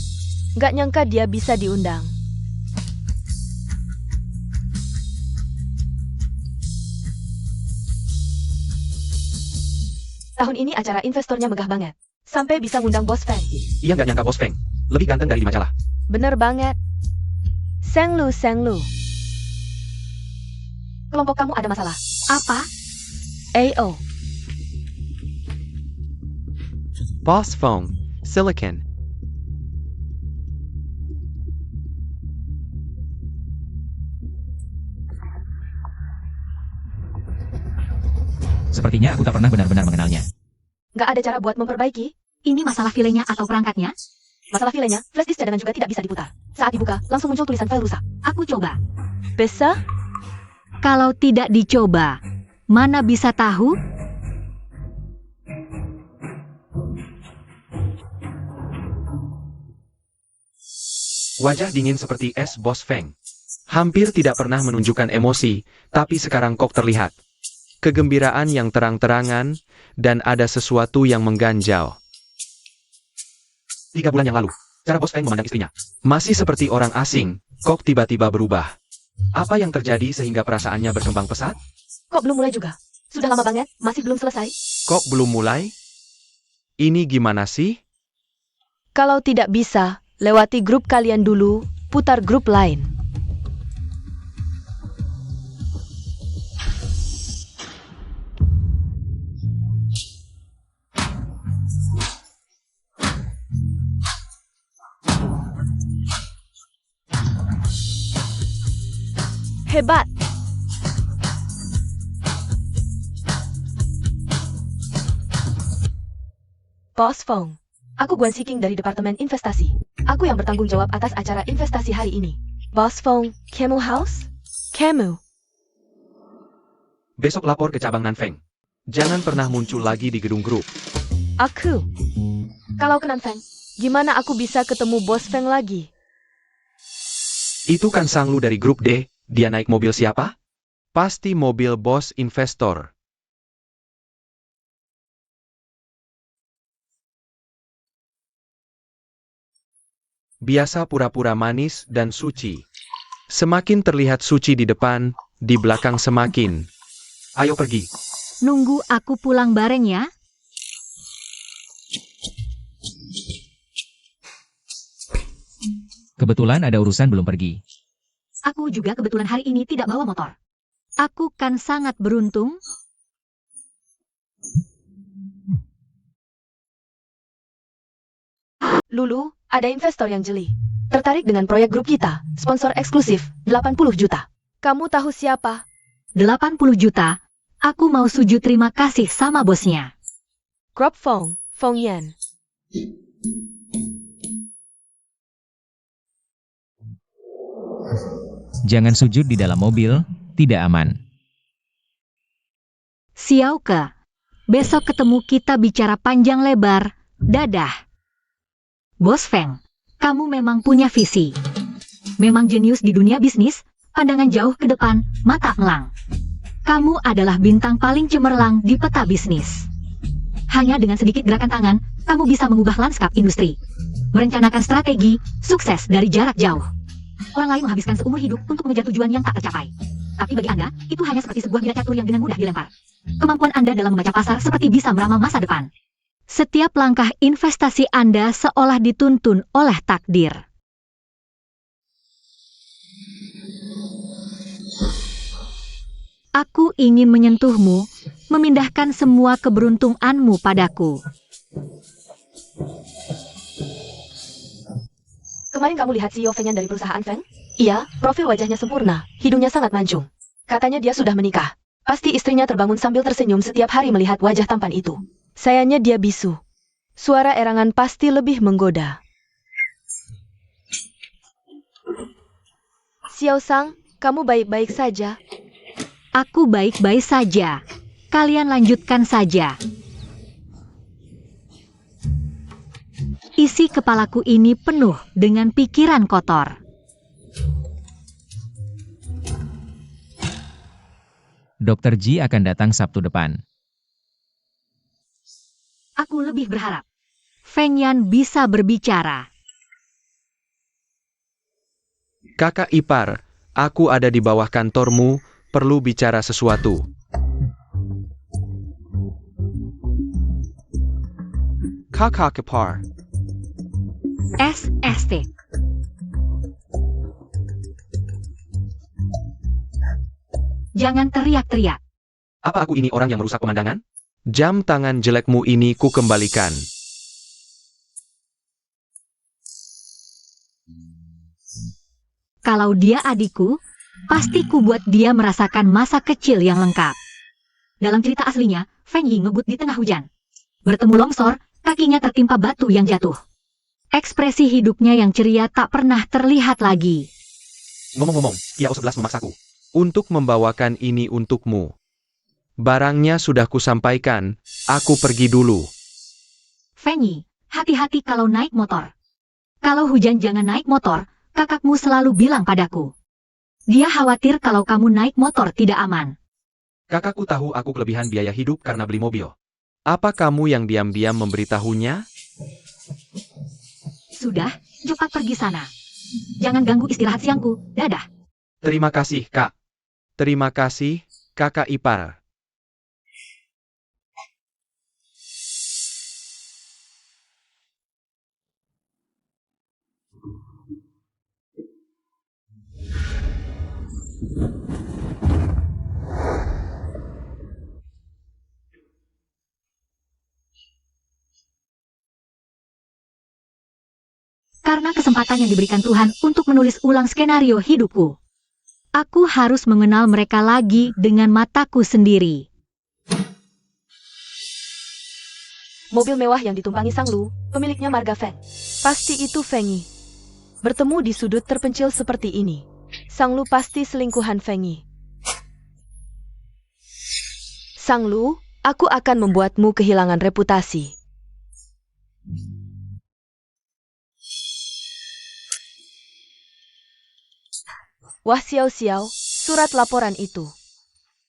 Gak nyangka dia bisa diundang. Tahun ini acara investornya megah banget. Sampai bisa ngundang Bos Feng. Iya nggak nyangka bos Feng. Lebih ganteng dari di majalah. Bener banget. Sang Lu. Kelompok kamu ada masalah. Apa? AO. Boss Feng, Silicon. Sepertinya aku tak pernah benar-benar mengenalnya. Gak ada cara buat memperbaiki? Ini masalah filenya atau perangkatnya? Masalah filenya, flash disk cadangan juga tidak bisa diputar. Saat dibuka, langsung muncul tulisan file rusak. Aku coba. Bisa? Kalau tidak dicoba, mana bisa tahu? Wajah dingin seperti es bos Feng. Hampir tidak pernah menunjukkan emosi, tapi sekarang kok terlihat. Kegembiraan yang terang-terangan, dan ada sesuatu yang mengganjal. 3 bulan yang lalu, cara bos Feng memandang istrinya. Masih seperti orang asing, kok tiba-tiba berubah. Apa yang terjadi sehingga perasaannya berkembang pesat? Kok belum mulai juga? Sudah lama banget, masih belum selesai. Kok belum mulai? Ini gimana sih? Kalau tidak bisa, lewati grup kalian dulu, putar grup lain. Hebat! Bos Feng, aku Guan Siking dari Departemen Investasi. Aku yang bertanggung jawab atas acara investasi hari ini. Bos Feng, Camu House? Camu. Besok lapor ke cabang Nanfeng. Jangan pernah muncul lagi di gedung grup. Aku. Kalau ke Nanfeng, gimana aku bisa ketemu Bos Feng lagi? Itu kan Sang Lu dari grup D, dia naik mobil siapa? Pasti mobil bos investor. Biasa pura-pura manis dan suci. Semakin terlihat suci di depan, di belakang semakin. Ayo pergi. Nunggu aku pulang bareng ya. Kebetulan ada urusan belum pergi. Aku juga kebetulan hari ini tidak bawa motor. Aku kan sangat beruntung. Lulu, ada investor yang jeli. Tertarik dengan proyek grup kita, sponsor eksklusif, 80 juta. Kamu tahu siapa? 80 juta? Aku mau sujud terima kasih sama bosnya. Crop Fong, Fong Yan. Jangan sujud di dalam mobil, tidak aman. Xiao Ke, besok ketemu kita bicara panjang lebar. Dadah. Bos Feng, kamu memang punya visi. Memang jenius di dunia bisnis, pandangan jauh ke depan, mata elang. Kamu adalah bintang paling cemerlang di peta bisnis. Hanya dengan sedikit gerakan tangan, kamu bisa mengubah lanskap industri. Merencanakan strategi, sukses dari jarak jauh. Orang lain menghabiskan seumur hidup untuk mengejar tujuan yang tak tercapai. Tapi bagi Anda, itu hanya seperti sebuah bida catur yang dengan mudah dilempar. Kemampuan Anda dalam membaca pasar seperti bisa meramal masa depan. Setiap langkah investasi Anda seolah dituntun oleh takdir. Aku ingin menyentuhmu, memindahkan semua keberuntunganmu padaku. Kemarin kamu lihat CEO Feng Yan dari perusahaan Feng? Iya, profil wajahnya sempurna, hidungnya sangat mancung. Katanya dia sudah menikah. Pasti istrinya terbangun sambil tersenyum setiap hari melihat wajah tampan itu. Sayangnya dia bisu. Suara erangan pasti lebih menggoda. Xiao Sang, kamu baik-baik saja? Aku baik-baik saja. Kalian lanjutkan saja. Isi kepalaku ini penuh dengan pikiran kotor. Dr. Ji akan datang Sabtu depan. Aku lebih berharap Feng Yan bisa berbicara. Kakak ipar, aku ada di bawah kantormu, perlu bicara sesuatu. Kakak ipar. SST. Jangan teriak-teriak. Apa aku ini orang yang merusak pemandangan? Jam tangan jelekmu ini ku kembalikan. Kalau dia adikku, pasti ku buat dia merasakan masa kecil yang lengkap. Dalam cerita aslinya, Feng Yi ngebut di tengah hujan. Bertemu longsor, kakinya tertimpa batu yang jatuh. Ekspresi hidupnya yang ceria tak pernah terlihat lagi. Ngomong-ngomong, Kiao 11 memaksaku untuk membawakan ini untukmu. Barangnya sudah kusampaikan, aku pergi dulu. Feng Yi, hati-hati kalau naik motor. Kalau hujan jangan naik motor, kakakmu selalu bilang padaku. Dia khawatir kalau kamu naik motor tidak aman. Kakakku tahu aku kelebihan biaya hidup karena beli mobil. Apa kamu yang diam-diam memberitahunya? Sudah, cepat pergi sana. Jangan ganggu istirahat siangku, dadah. Terima kasih, Kak. Terima kasih, kakak ipar. Karena kesempatan yang diberikan Tuhan untuk menulis ulang skenario hidupku. Aku harus mengenal mereka lagi dengan mataku sendiri. Mobil mewah yang ditumpangi Sang Lu, pemiliknya marga Feng. Pasti itu Feng Yi. Bertemu di sudut terpencil seperti ini. Sang Lu pasti selingkuhan Feng Yi. Sang Lu, aku akan membuatmu kehilangan reputasi. Wah Xiao Xiao, surat laporan itu.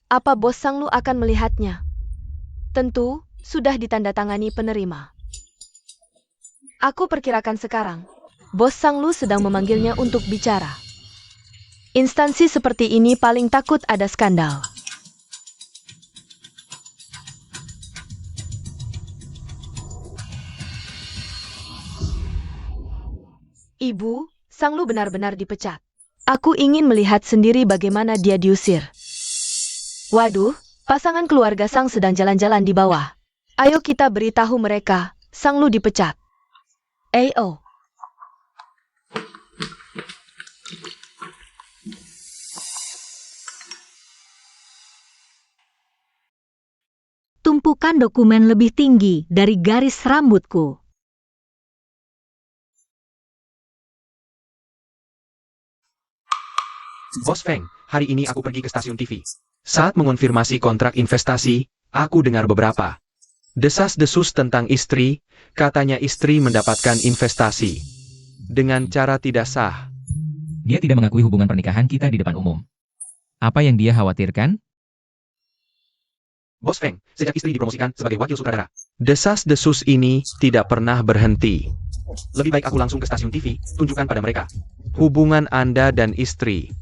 Apa bos Sang Lu akan melihatnya? Tentu, sudah ditandatangani penerima. Aku perkirakan sekarang, bos Sang Lu sedang memanggilnya untuk bicara. Instansi seperti ini paling takut ada skandal. Ibu, Sang Lu benar-benar dipecat. Aku ingin melihat sendiri bagaimana dia diusir. Waduh, pasangan keluarga Sang sedang jalan-jalan di bawah. Ayo kita beritahu mereka, Sang Lu dipecat. Oh. Masukkan dokumen lebih tinggi dari garis rambutku. Bos Feng, hari ini aku pergi ke stasiun TV. Saat mengonfirmasi kontrak investasi, aku dengar beberapa desas-desus tentang istri, katanya istri mendapatkan investasi dengan cara tidak sah. Dia tidak mengakui hubungan pernikahan kita di depan umum. Apa yang dia khawatirkan? Bos Feng, sejak istri dipromosikan sebagai wakil sutradara, desas-desus ini tidak pernah berhenti. Lebih baik aku langsung ke stasiun TV, tunjukkan pada mereka hubungan Anda dan istri.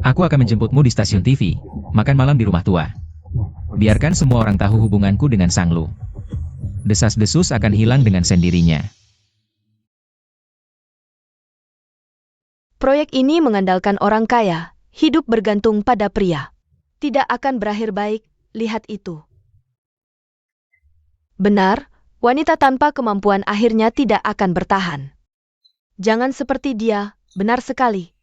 Aku akan menjemputmu di stasiun TV, makan malam di rumah tua. Biarkan semua orang tahu hubunganku dengan Sang Lu. Desas-desus akan hilang dengan sendirinya. Proyek ini mengandalkan orang kaya, hidup bergantung pada pria. Tidak akan berakhir baik, lihat itu. Benar, wanita tanpa kemampuan akhirnya tidak akan bertahan. Jangan seperti dia, benar sekali.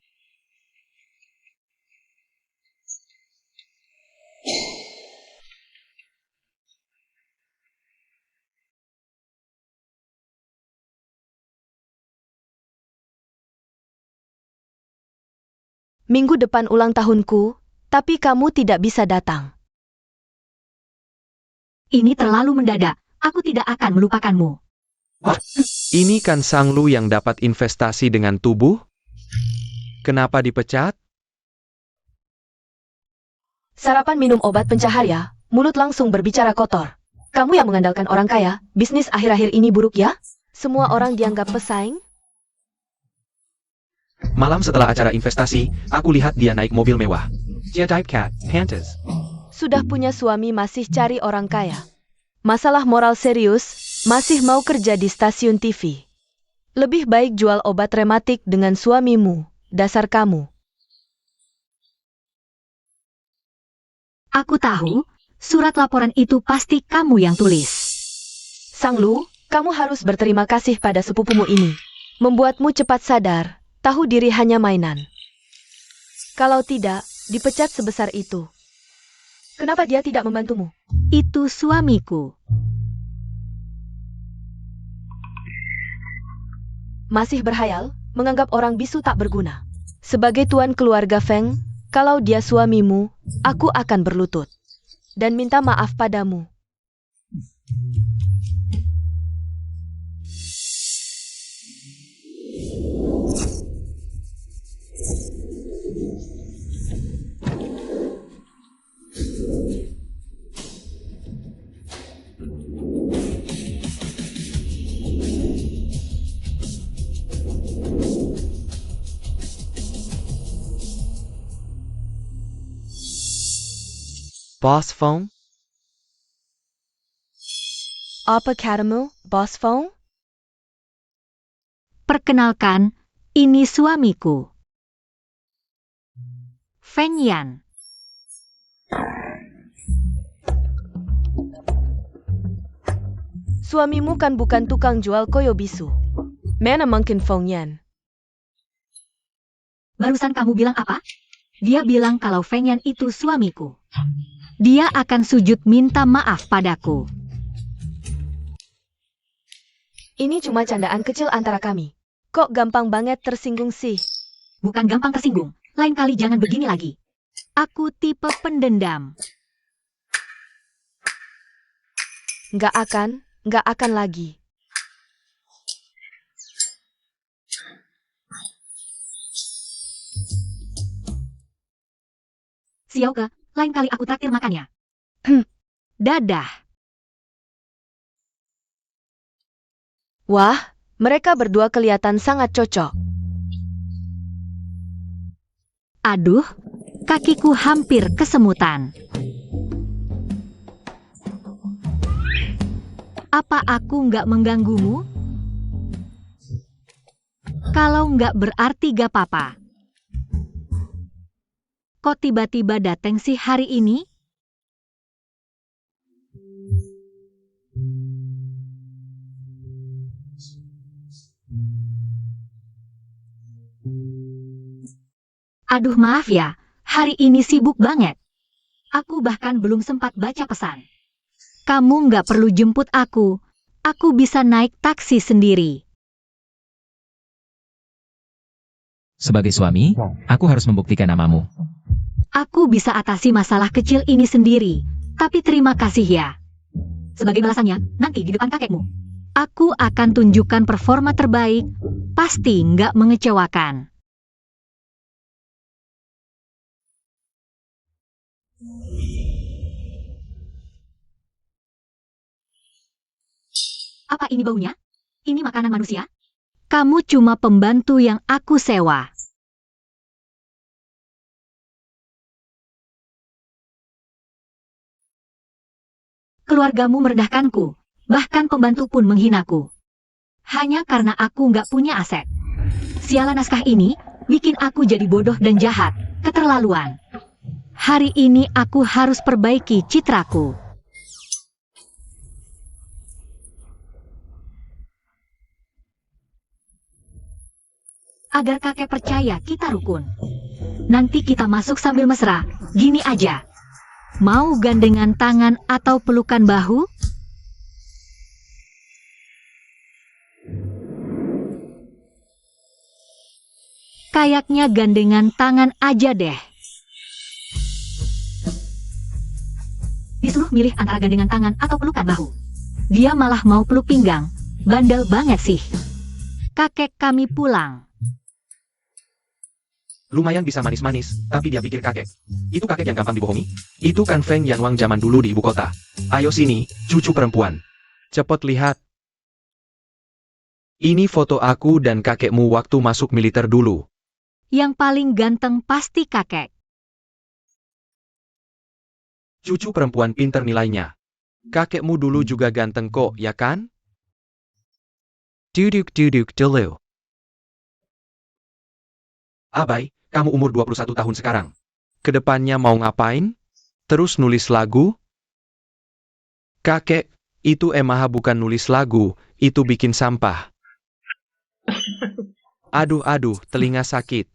Minggu depan ulang tahunku, tapi kamu tidak bisa datang. Ini terlalu mendadak. Aku tidak akan melupakanmu. Ini kan Sang Lu yang dapat investasi dengan tubuh? Kenapa dipecat? Sarapan minum obat pencahaya, mulut langsung berbicara kotor. Kamu yang mengandalkan orang kaya, bisnis akhir-akhir ini buruk ya? Semua orang dianggap pesaing? Malam setelah acara investasi, aku lihat dia naik mobil mewah. Dia type cat, Pantas. Sudah punya suami masih cari orang kaya. Masalah moral serius, masih mau kerja di stasiun TV. Lebih baik jual obat rematik dengan suamimu, dasar kamu. Aku tahu, surat laporan itu pasti kamu yang tulis. Sang Lu, kamu harus berterima kasih pada sepupumu ini. Membuatmu cepat sadar, tahu diri hanya mainan. Kalau tidak, dipecat sebesar itu. Kenapa dia tidak membantumu? Itu suamiku. Masih berhayal, menganggap orang bisu tak berguna. Sebagai tuan keluarga Feng, kalau dia suamimu, aku akan berlutut. Dan minta maaf padamu. Boss Phone? Apa katamu, Boss Feng? Perkenalkan, ini suamiku. Feng Yan. Suamimu kan bukan tukang jual koyo bisu. Mana mungkin Feng Yan? Barusan kamu bilang apa? Dia bilang kalau Feng Yan itu suamiku. Dia akan sujud minta maaf padaku. Ini cuma candaan kecil antara kami. Kok gampang banget tersinggung sih? Bukan gampang tersinggung. Lain kali jangan begini lagi. Aku tipe pendendam. Nggak akan lagi. Xiaoke, lain kali aku traktir makannya. Dadah. Wah, mereka berdua kelihatan sangat cocok. Aduh, kakiku hampir kesemutan. Apa aku nggak mengganggumu? Kalau nggak berarti gak apa-apa. Kok tiba-tiba dateng sih hari ini? Aduh maaf ya, hari ini sibuk banget. Aku bahkan belum sempat baca pesan. Kamu nggak perlu jemput aku bisa naik taksi sendiri. Sebagai suami, aku harus membuktikan namamu. Aku bisa atasi masalah kecil ini sendiri, tapi terima kasih ya. Sebagai balasannya, nanti di depan kakekmu, aku akan tunjukkan performa terbaik, pasti nggak mengecewakan. Apa ini baunya? Ini makanan manusia? Kamu cuma pembantu yang aku sewa. Keluargamu merendahkanku, bahkan pembantu pun menghinaku. Hanya karena aku nggak punya aset. Sialan naskah ini bikin aku jadi bodoh dan jahat, keterlaluan. Hari ini aku harus perbaiki citraku. Agar kakek percaya kita rukun. Nanti kita masuk sambil mesra, gini aja. Mau gandengan tangan atau pelukan bahu? Kayaknya gandengan tangan aja deh. Disuruh milih antara gandengan tangan atau pelukan bahu. Dia malah mau peluk pinggang. Bandel banget sih. Kakek kami pulang. Lumayan bisa manis-manis, tapi dia pikir kakek. Itu kakek yang gampang dibohongi? Itu kan Feng Yanwang zaman dulu di ibu kota. Ayo sini, cucu perempuan. Cepet lihat. Ini foto aku dan kakekmu waktu masuk militer dulu. Yang paling ganteng pasti kakek. Cucu perempuan pinter nilainya. Kakekmu dulu juga ganteng kok, ya kan? Duduk dulu. Abai, kamu umur 21 tahun sekarang. Kedepannya mau ngapain? Terus nulis lagu? Kakek, itu emaha bukan nulis lagu, itu bikin sampah. Aduh, telinga sakit.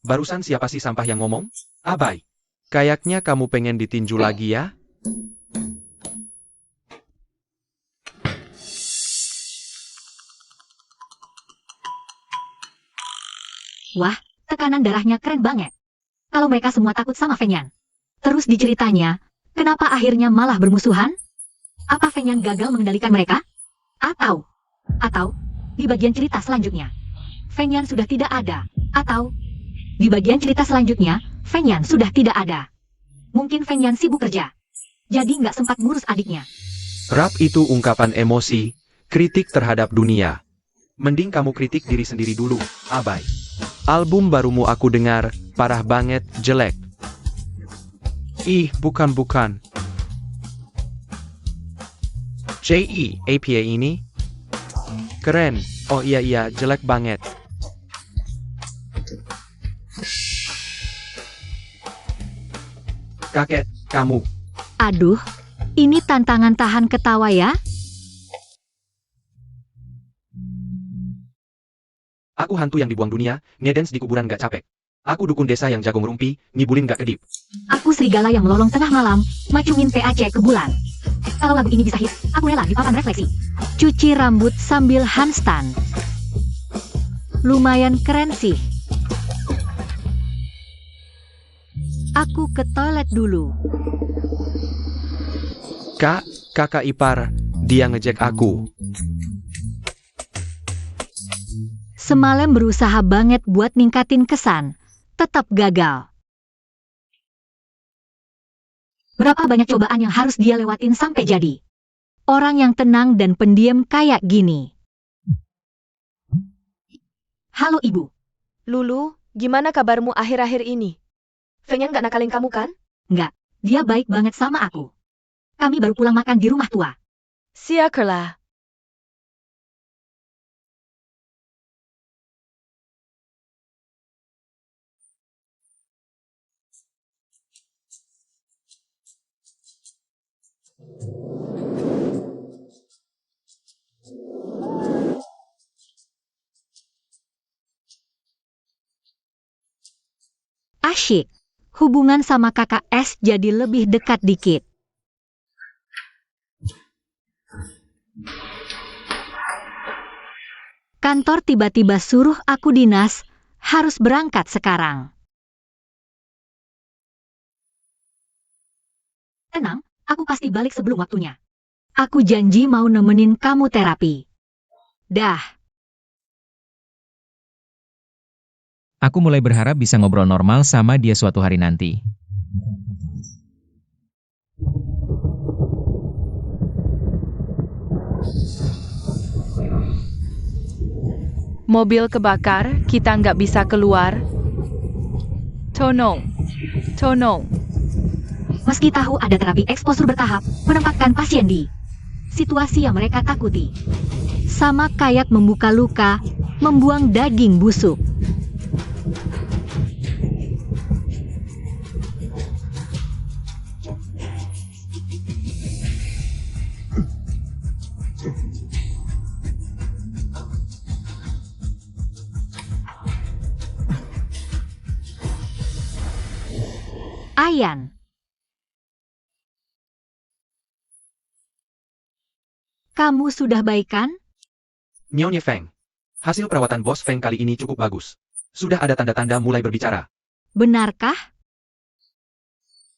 Barusan siapa sih sampah yang ngomong? Abai, kayaknya kamu pengen ditinju lagi ya? Wah, tekanan darahnya keren banget. Kalau mereka semua takut sama Feng Yan. Terus diceritanya, kenapa akhirnya malah bermusuhan? Apa Feng Yan gagal mengendalikan mereka? Atau, di bagian cerita selanjutnya, Feng Yan sudah tidak ada. Atau, di bagian cerita selanjutnya, Feng Yan sudah tidak ada. Mungkin Feng Yan sibuk kerja. Jadi nggak sempat ngurus adiknya. Rap itu ungkapan emosi, kritik terhadap dunia. Mending kamu kritik diri sendiri dulu, Abai. Album barumu aku dengar, parah banget, jelek. Ih, bukan. JEAPA ini? Keren, oh iya, jelek banget. Kakek, kamu. Aduh, ini tantangan tahan ketawa ya? Aku hantu yang dibuang dunia, ngedance di kuburan gak capek. Aku dukun desa yang jago ngerumpi, ngibulin gak kedip. Aku serigala yang melolong tengah malam, macungin PAC ke bulan. Kalau lagu ini bisa hit, aku rela di papan refleksi. Cuci rambut sambil handstand. Lumayan keren sih. Aku ke toilet dulu. Kakak ipar, dia ngejek aku. Semalam berusaha banget buat ningkatin kesan, tetap gagal. Berapa banyak cobaan yang harus dia lewatin sampai jadi orang yang tenang dan pendiam kayak gini. Halo ibu. Lulu, gimana kabarmu akhir-akhir ini? Feng Yan gak nakalin kamu kan? Nggak, dia baik banget sama aku. Kami baru pulang makan di rumah tua. Syukurlah. Asyik. Hubungan sama kakak S jadi lebih dekat dikit. Kantor tiba-tiba suruh aku dinas, harus berangkat sekarang. Tenang, aku pasti balik sebelum waktunya. Aku janji mau nemenin kamu terapi. Dah. Aku mulai berharap bisa ngobrol normal sama dia suatu hari nanti. Mobil kebakar, kita nggak bisa keluar. Tolong, tolong. Meski tahu ada terapi eksposur bertahap, menempatkan pasien di situasi yang mereka takuti. Sama kayak membuka luka, membuang daging busuk. Ayan. Kamu sudah baik kan? Nyonya Feng. Hasil perawatan Bos Feng kali ini cukup bagus. Sudah ada tanda-tanda mulai berbicara. Benarkah?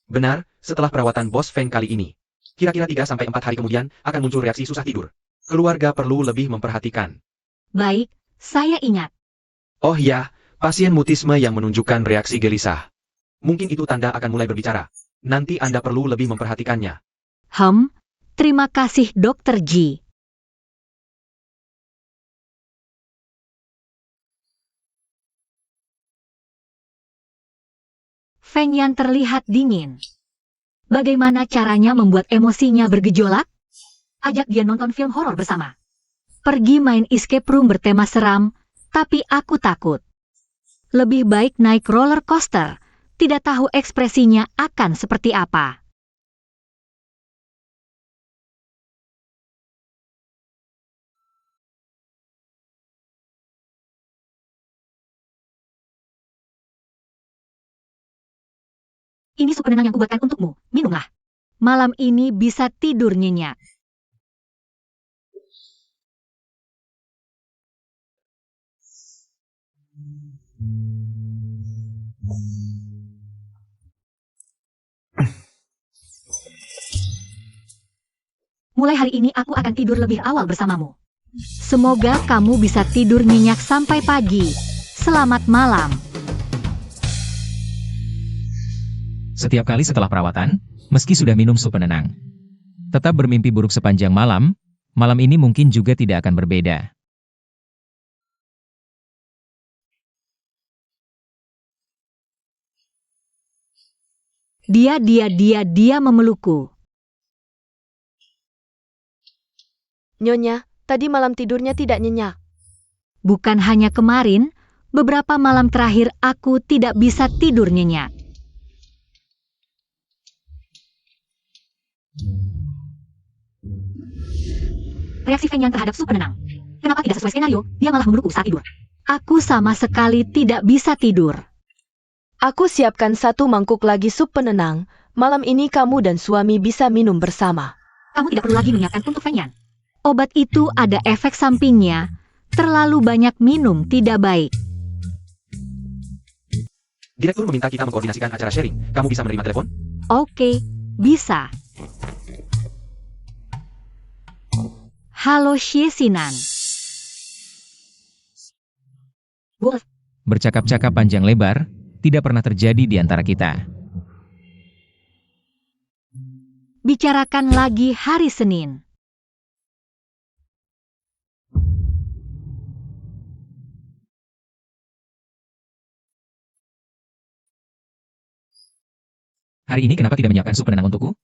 Benar, setelah perawatan Bos Feng kali ini. Kira-kira 3-4 hari kemudian akan muncul reaksi susah tidur. Keluarga perlu lebih memperhatikan. Baik, saya ingat. Oh ya, pasien mutisme yang menunjukkan reaksi gelisah. Mungkin itu tanda akan mulai berbicara. Nanti Anda perlu lebih memperhatikannya. Terima kasih Dr. G. Feng Yan terlihat dingin. Bagaimana caranya membuat emosinya bergejolak? Ajak dia nonton film horor bersama. Pergi main escape room bertema seram, tapi aku takut. Lebih baik naik roller coaster. Tidak tahu ekspresinya akan seperti apa. Ini sup penenang yang kubuatkan untukmu. Minumlah. Malam ini bisa tidur nyenyak. Mulai hari ini aku akan tidur lebih awal bersamamu. Semoga kamu bisa tidur nyenyak sampai pagi. Selamat malam. Setiap kali setelah perawatan, meski sudah minum sup penenang, tetap bermimpi buruk sepanjang malam, malam ini mungkin juga tidak akan berbeda. Dia memelukku. Nyonya, tadi malam tidurnya tidak nyenyak. Bukan hanya kemarin, beberapa malam terakhir aku tidak bisa tidur nyenyak. Reaksi Feng Yang terhadap sup penenang. Kenapa tidak sesuai skenario, dia malah memelukku saat tidur. Aku sama sekali tidak bisa tidur. Aku siapkan 1 mangkuk lagi sup penenang. Malam ini kamu dan suami bisa minum bersama. Kamu tidak perlu lagi menyiapkan untuk Feng Yan. Obat itu ada efek sampingnya. Terlalu banyak minum tidak baik. Direktur meminta kita mengkoordinasikan acara sharing. Kamu bisa menerima telepon? Oke, bisa. Halo Xie Sinan. Wolf, Bercakap-cakap panjang lebar, tidak pernah terjadi di antara kita. bicarakan lagi hari Senin. Hari ini kenapa tidak menyiapkan sup penenang untukku?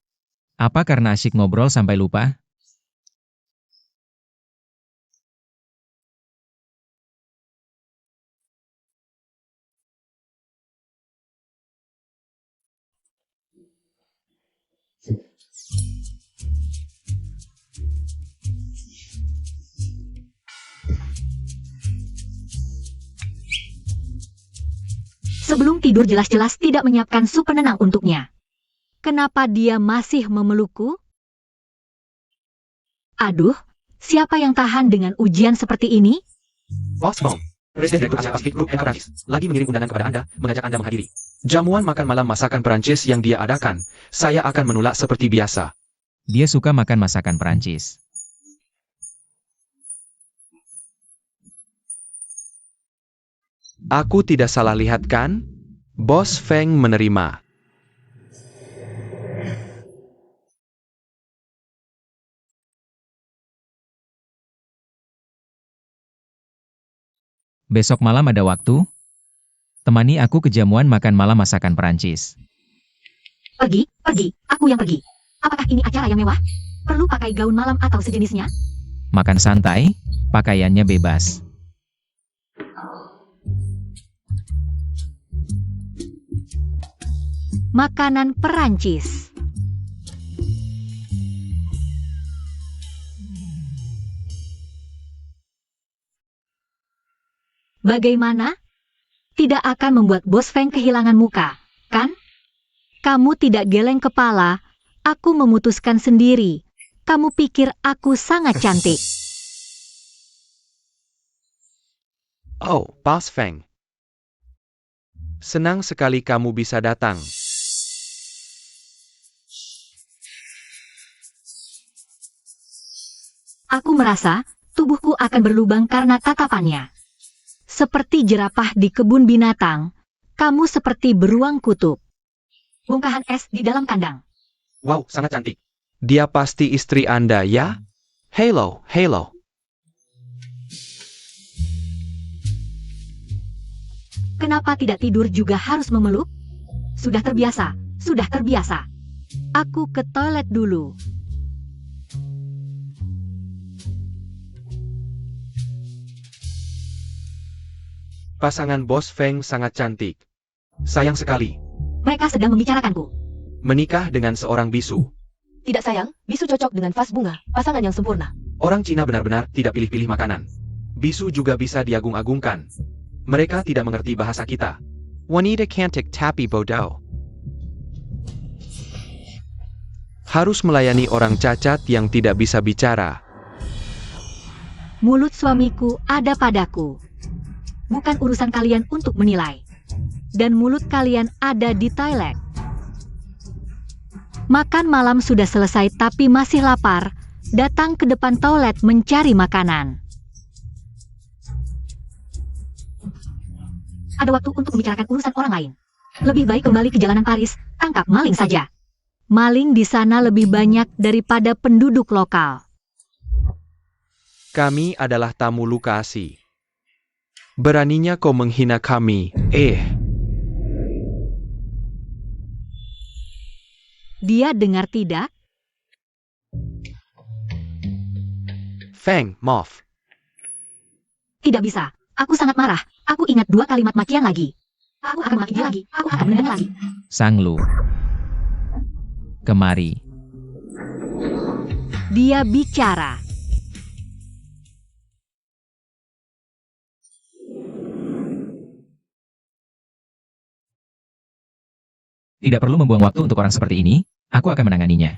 Apa karena asyik ngobrol sampai lupa? Sebelum tidur jelas-jelas tidak menyiapkan sup penenang untuknya. Kenapa dia masih memelukku? Aduh, siapa yang tahan dengan ujian seperti ini? Bos Feng, Presiden Direktur Asia Pasifik Group NK Prancis, lagi mengirim undangan kepada Anda, mengajak Anda menghadiri jamuan makan malam masakan Perancis yang dia adakan. Saya akan menolak seperti biasa. Dia suka makan masakan Perancis. Aku tidak salah lihat kan? Bos Feng menerima. Besok malam ada waktu? Temani aku ke jamuan makan malam masakan Perancis. Pergi, aku yang pergi. Apakah ini acara yang mewah? Perlu pakai gaun malam atau sejenisnya? Makan santai, pakaiannya bebas. Makanan Perancis. Bagaimana? Tidak akan membuat Bos Feng kehilangan muka, kan? Kamu tidak geleng kepala, aku memutuskan sendiri. Kamu pikir aku sangat cantik. Oh, Bos Feng. Senang sekali kamu bisa datang. Aku merasa tubuhku akan berlubang karena tatapannya. Seperti jerapah di kebun binatang, kamu seperti beruang kutub. Bongkahan es di dalam kandang. Wow, sangat cantik. Dia pasti istri Anda, ya? Hello. Kenapa tidak tidur juga harus memeluk? Sudah terbiasa. Aku ke toilet dulu. Pasangan Bos Feng sangat cantik. Sayang sekali. Mereka sedang membicarakanku. Menikah dengan seorang bisu. Tidak sayang, bisu cocok dengan vas bunga, pasangan yang sempurna. Orang Cina benar-benar tidak pilih-pilih makanan. Bisu juga bisa diagung-agungkan. Mereka tidak mengerti bahasa kita. Wanita cantik tapi bodoh. Harus melayani orang cacat yang tidak bisa bicara. Mulut suamiku ada padaku. Bukan urusan kalian untuk menilai. Dan mulut kalian ada di toilet. Makan malam sudah selesai tapi masih lapar. Datang ke depan toilet mencari makanan. Ada waktu untuk membicarakan urusan orang lain. Lebih baik kembali ke jalanan Paris, tangkap maling saja. Maling di sana lebih banyak daripada penduduk lokal. Kami adalah tamu Lukasi. Beraninya kau menghina kami, Dia dengar tidak? Feng, maaf. Tidak bisa. Aku sangat marah. Aku ingat 2 kalimat makian lagi. Aku akan memaki dia lagi. Aku akan menendang lagi. Sang Lu. Kemari. Dia bicara. Tidak perlu membuang waktu untuk orang seperti ini, aku akan menanganinya.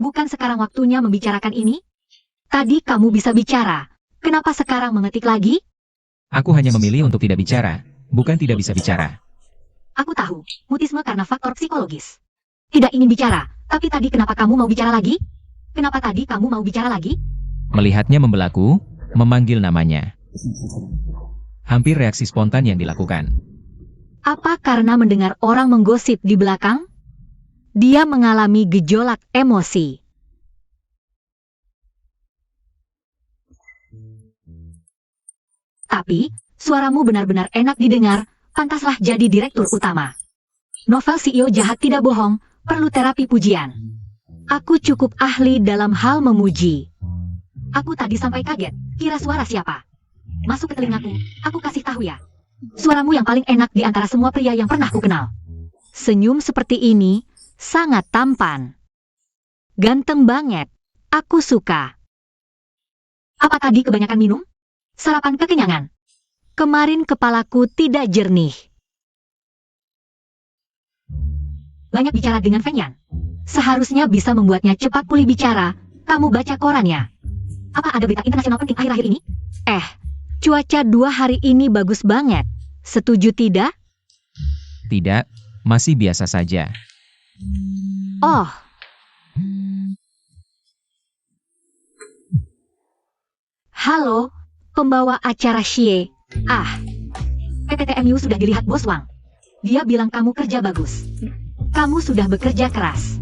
Bukan sekarang waktunya membicarakan ini? Tadi kamu bisa bicara. Kenapa sekarang mengetik lagi? Aku hanya memilih untuk tidak bicara, bukan tidak bisa bicara. Aku tahu, mutisme karena faktor psikologis. Tidak ingin bicara, tapi tadi kenapa kamu mau bicara lagi? Kenapa tadi kamu mau bicara lagi? Melihatnya membelaku, memanggil namanya. Hampir reaksi spontan yang dilakukan. Apa karena mendengar orang menggosip di belakang? Dia mengalami gejolak emosi. Tapi, suaramu benar-benar enak didengar, pantaslah jadi direktur utama. Novel CEO jahat tidak bohong, perlu terapi pujian. Aku cukup ahli dalam hal memuji. Aku tadi sampai kaget, kira suara siapa? Masuk ke telingaku, aku kasih tahu ya. Suaramu yang paling enak di antara semua pria yang pernah kukenal. Senyum seperti ini, sangat tampan. Ganteng banget, aku suka. Apa tadi kebanyakan minum? Sarapan kekenyangan. Kemarin kepalaku tidak jernih. banyak bicara dengan Feng Yan. Seharusnya bisa membuatnya cepat pulih bicara. Kamu baca korannya. Apa ada berita internasional penting akhir-akhir ini? Cuaca 2 hari ini bagus banget. Setuju tidak? Tidak, masih biasa saja. Oh. Halo, pembawa acara Xie. PPTMU sudah dilihat Bos Wang. Dia bilang kamu kerja bagus. Kamu sudah bekerja keras.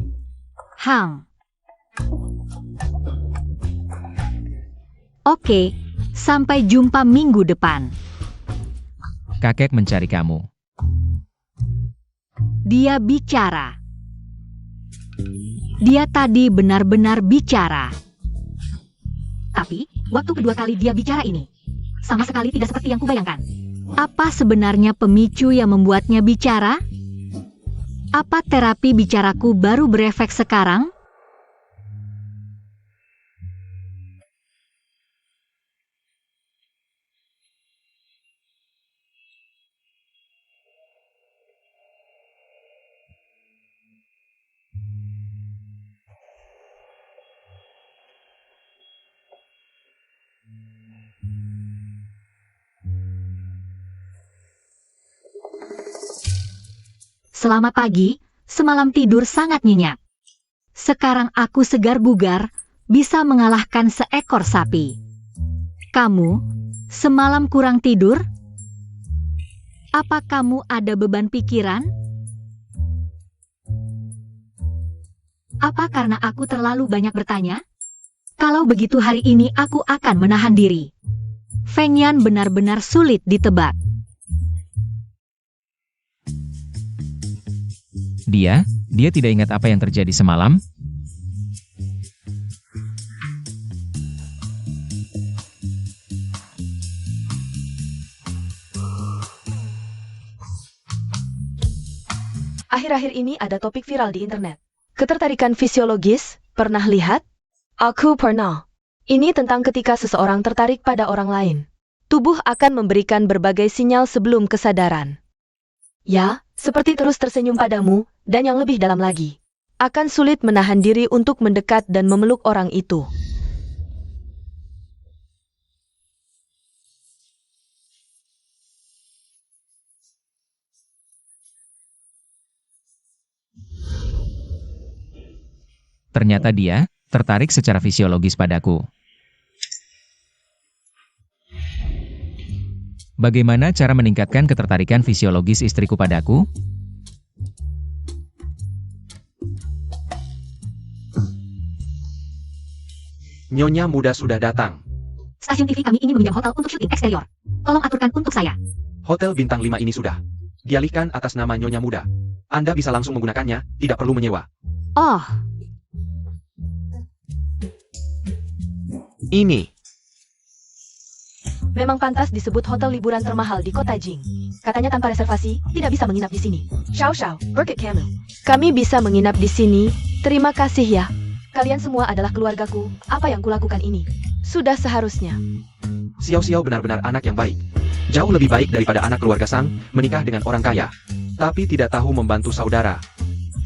Oke, sampai jumpa minggu depan. Kakek mencari kamu. Dia bicara. Dia tadi benar-benar bicara. Tapi, waktu kedua kali dia bicara ini, sama sekali tidak seperti yang kubayangkan. Apa sebenarnya pemicu yang membuatnya bicara? Apa terapi bicaraku baru berefek sekarang? Selamat pagi, semalam tidur sangat nyenyak. Sekarang aku segar bugar, bisa mengalahkan seekor sapi. Kamu, semalam kurang tidur? Apa kamu ada beban pikiran? Apa karena aku terlalu banyak bertanya? Kalau begitu hari ini aku akan menahan diri. Feng Yan benar-benar sulit ditebak. Dia tidak ingat apa yang terjadi semalam. Akhir-akhir ini ada topik viral di internet. Ketertarikan fisiologis, pernah lihat? Aku pernah. Ini tentang ketika seseorang tertarik pada orang lain. Tubuh akan memberikan berbagai sinyal sebelum kesadaran. Ya, seperti terus tersenyum padamu, dan yang lebih dalam lagi. Akan sulit menahan diri untuk mendekat dan memeluk orang itu. Ternyata dia tertarik secara fisiologis padaku. Bagaimana cara meningkatkan ketertarikan fisiologis istriku padaku? Nyonya muda sudah datang. Stasiun TV kami ingin meminjam hotel untuk syuting eksterior. Tolong aturkan untuk saya. Hotel bintang 5 ini sudah dialihkan atas nama Nyonya muda. Anda bisa langsung menggunakannya, tidak perlu menyewa. Oh, Ini. Memang pantas disebut hotel liburan termahal di kota Jing. Katanya tanpa reservasi, tidak bisa menginap di sini. Xiao Xiao, Burkett Camel. Kami bisa menginap di sini. Terima kasih ya. Kalian semua adalah keluargaku. Apa yang kulakukan ini? Sudah seharusnya. Xiao Xiao benar-benar anak yang baik. Jauh lebih baik daripada anak keluarga Sang, menikah dengan orang kaya. Tapi tidak tahu membantu saudara.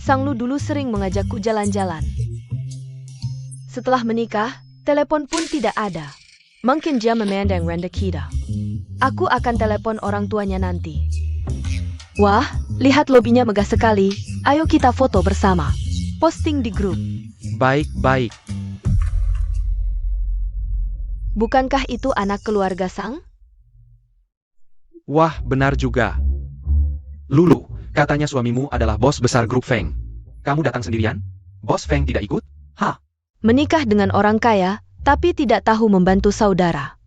Sang Lu dulu sering mengajakku jalan-jalan. Setelah menikah, telepon pun tidak ada. Mungkin dia memandang rendah kita. Aku akan telepon orang tuanya nanti. Wah, lihat lobinya megah sekali. Ayo kita foto bersama. Posting di grup. Baik-baik. Bukankah itu anak keluarga Sang? Wah, benar juga. Lulu, katanya suamimu adalah bos besar grup Feng. Kamu datang sendirian? Bos Feng tidak ikut? Hah? Menikah dengan orang kaya, tapi tidak tahu membantu saudara.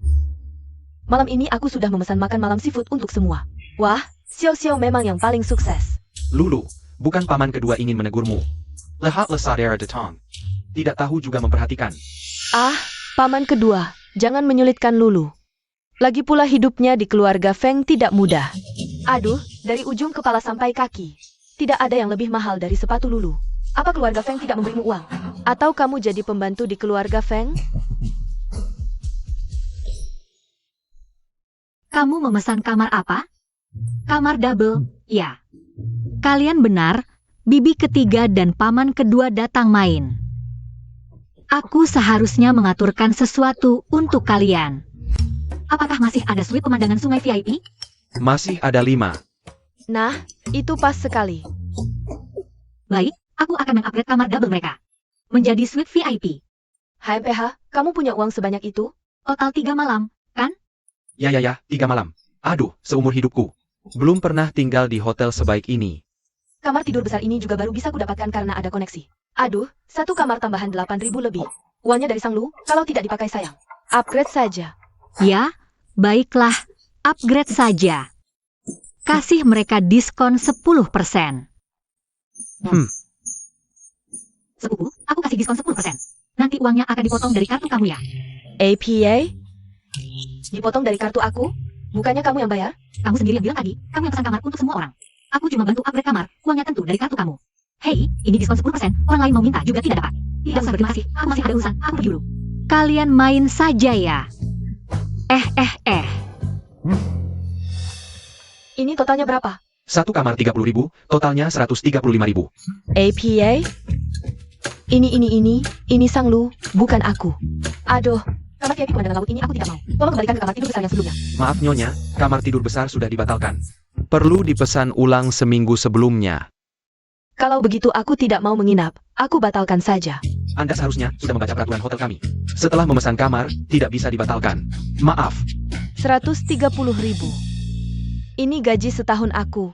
Malam ini aku sudah memesan makan malam seafood untuk semua. Wah, Xiao Xiao memang yang paling sukses. Lulu, bukan paman kedua ingin menegurmu. Lehat lesadera detong. Tidak tahu juga memperhatikan. Ah, paman kedua, jangan menyulitkan Lulu. Lagi pula hidupnya di keluarga Feng tidak mudah. Aduh, dari ujung kepala sampai kaki. Tidak ada yang lebih mahal dari sepatu Lulu. Apa keluarga Feng tidak memberimu uang? Atau kamu jadi pembantu di keluarga Feng? kamu memesan kamar apa? Kamar double, ya. Kalian benar, bibi ketiga dan paman kedua datang main. Aku seharusnya mengaturkan sesuatu untuk kalian. Apakah masih ada suite pemandangan sungai VIP? Masih ada 5. Nah, itu pas sekali. Baik, aku akan mengupgrade kamar double mereka menjadi suite VIP. HMPH, kamu punya uang sebanyak itu? Total 3 malam, kan? Ya, 3 malam. Aduh, seumur hidupku. Belum pernah tinggal di hotel sebaik ini. Kamar tidur besar ini juga baru bisa kudapatkan karena ada koneksi. Aduh, satu kamar tambahan 8.000 lebih. Uangnya dari Sang Lu, kalau tidak dipakai sayang. Upgrade saja. Ya, baiklah, upgrade saja. Kasih mereka diskon 10%. Sepupu, aku kasih diskon 10%. Nanti uangnya akan dipotong dari kartu kamu ya. APA? Dipotong dari kartu aku? Bukannya kamu yang bayar? Kamu sendiri yang bilang tadi, kamu yang pesan kamar untuk semua orang. Aku cuma bantu upgrade kamar, uangnya tentu dari kartu kamu. Hei, ini diskon 10%, orang lain mau minta juga tidak dapat. Tidak usah berterima kasih, aku masih ada urusan, aku pergi dulu. Kalian main saja ya. Ini totalnya berapa? Satu kamar 30.000, totalnya 135.000. APA? Ini Sang Lu, bukan aku. Aduh, kamar VIP pemandangan laut ini aku tidak mau. Tolong kembalikan ke kamar tidur besar yang sebelumnya. Maaf Nyonya, kamar tidur besar sudah dibatalkan. Perlu dipesan ulang seminggu sebelumnya. Kalau begitu aku tidak mau menginap, aku batalkan saja. Anda seharusnya sudah membaca peraturan hotel kami. Setelah memesan kamar, tidak bisa dibatalkan. Maaf. 130.000. Ini gaji setahun aku.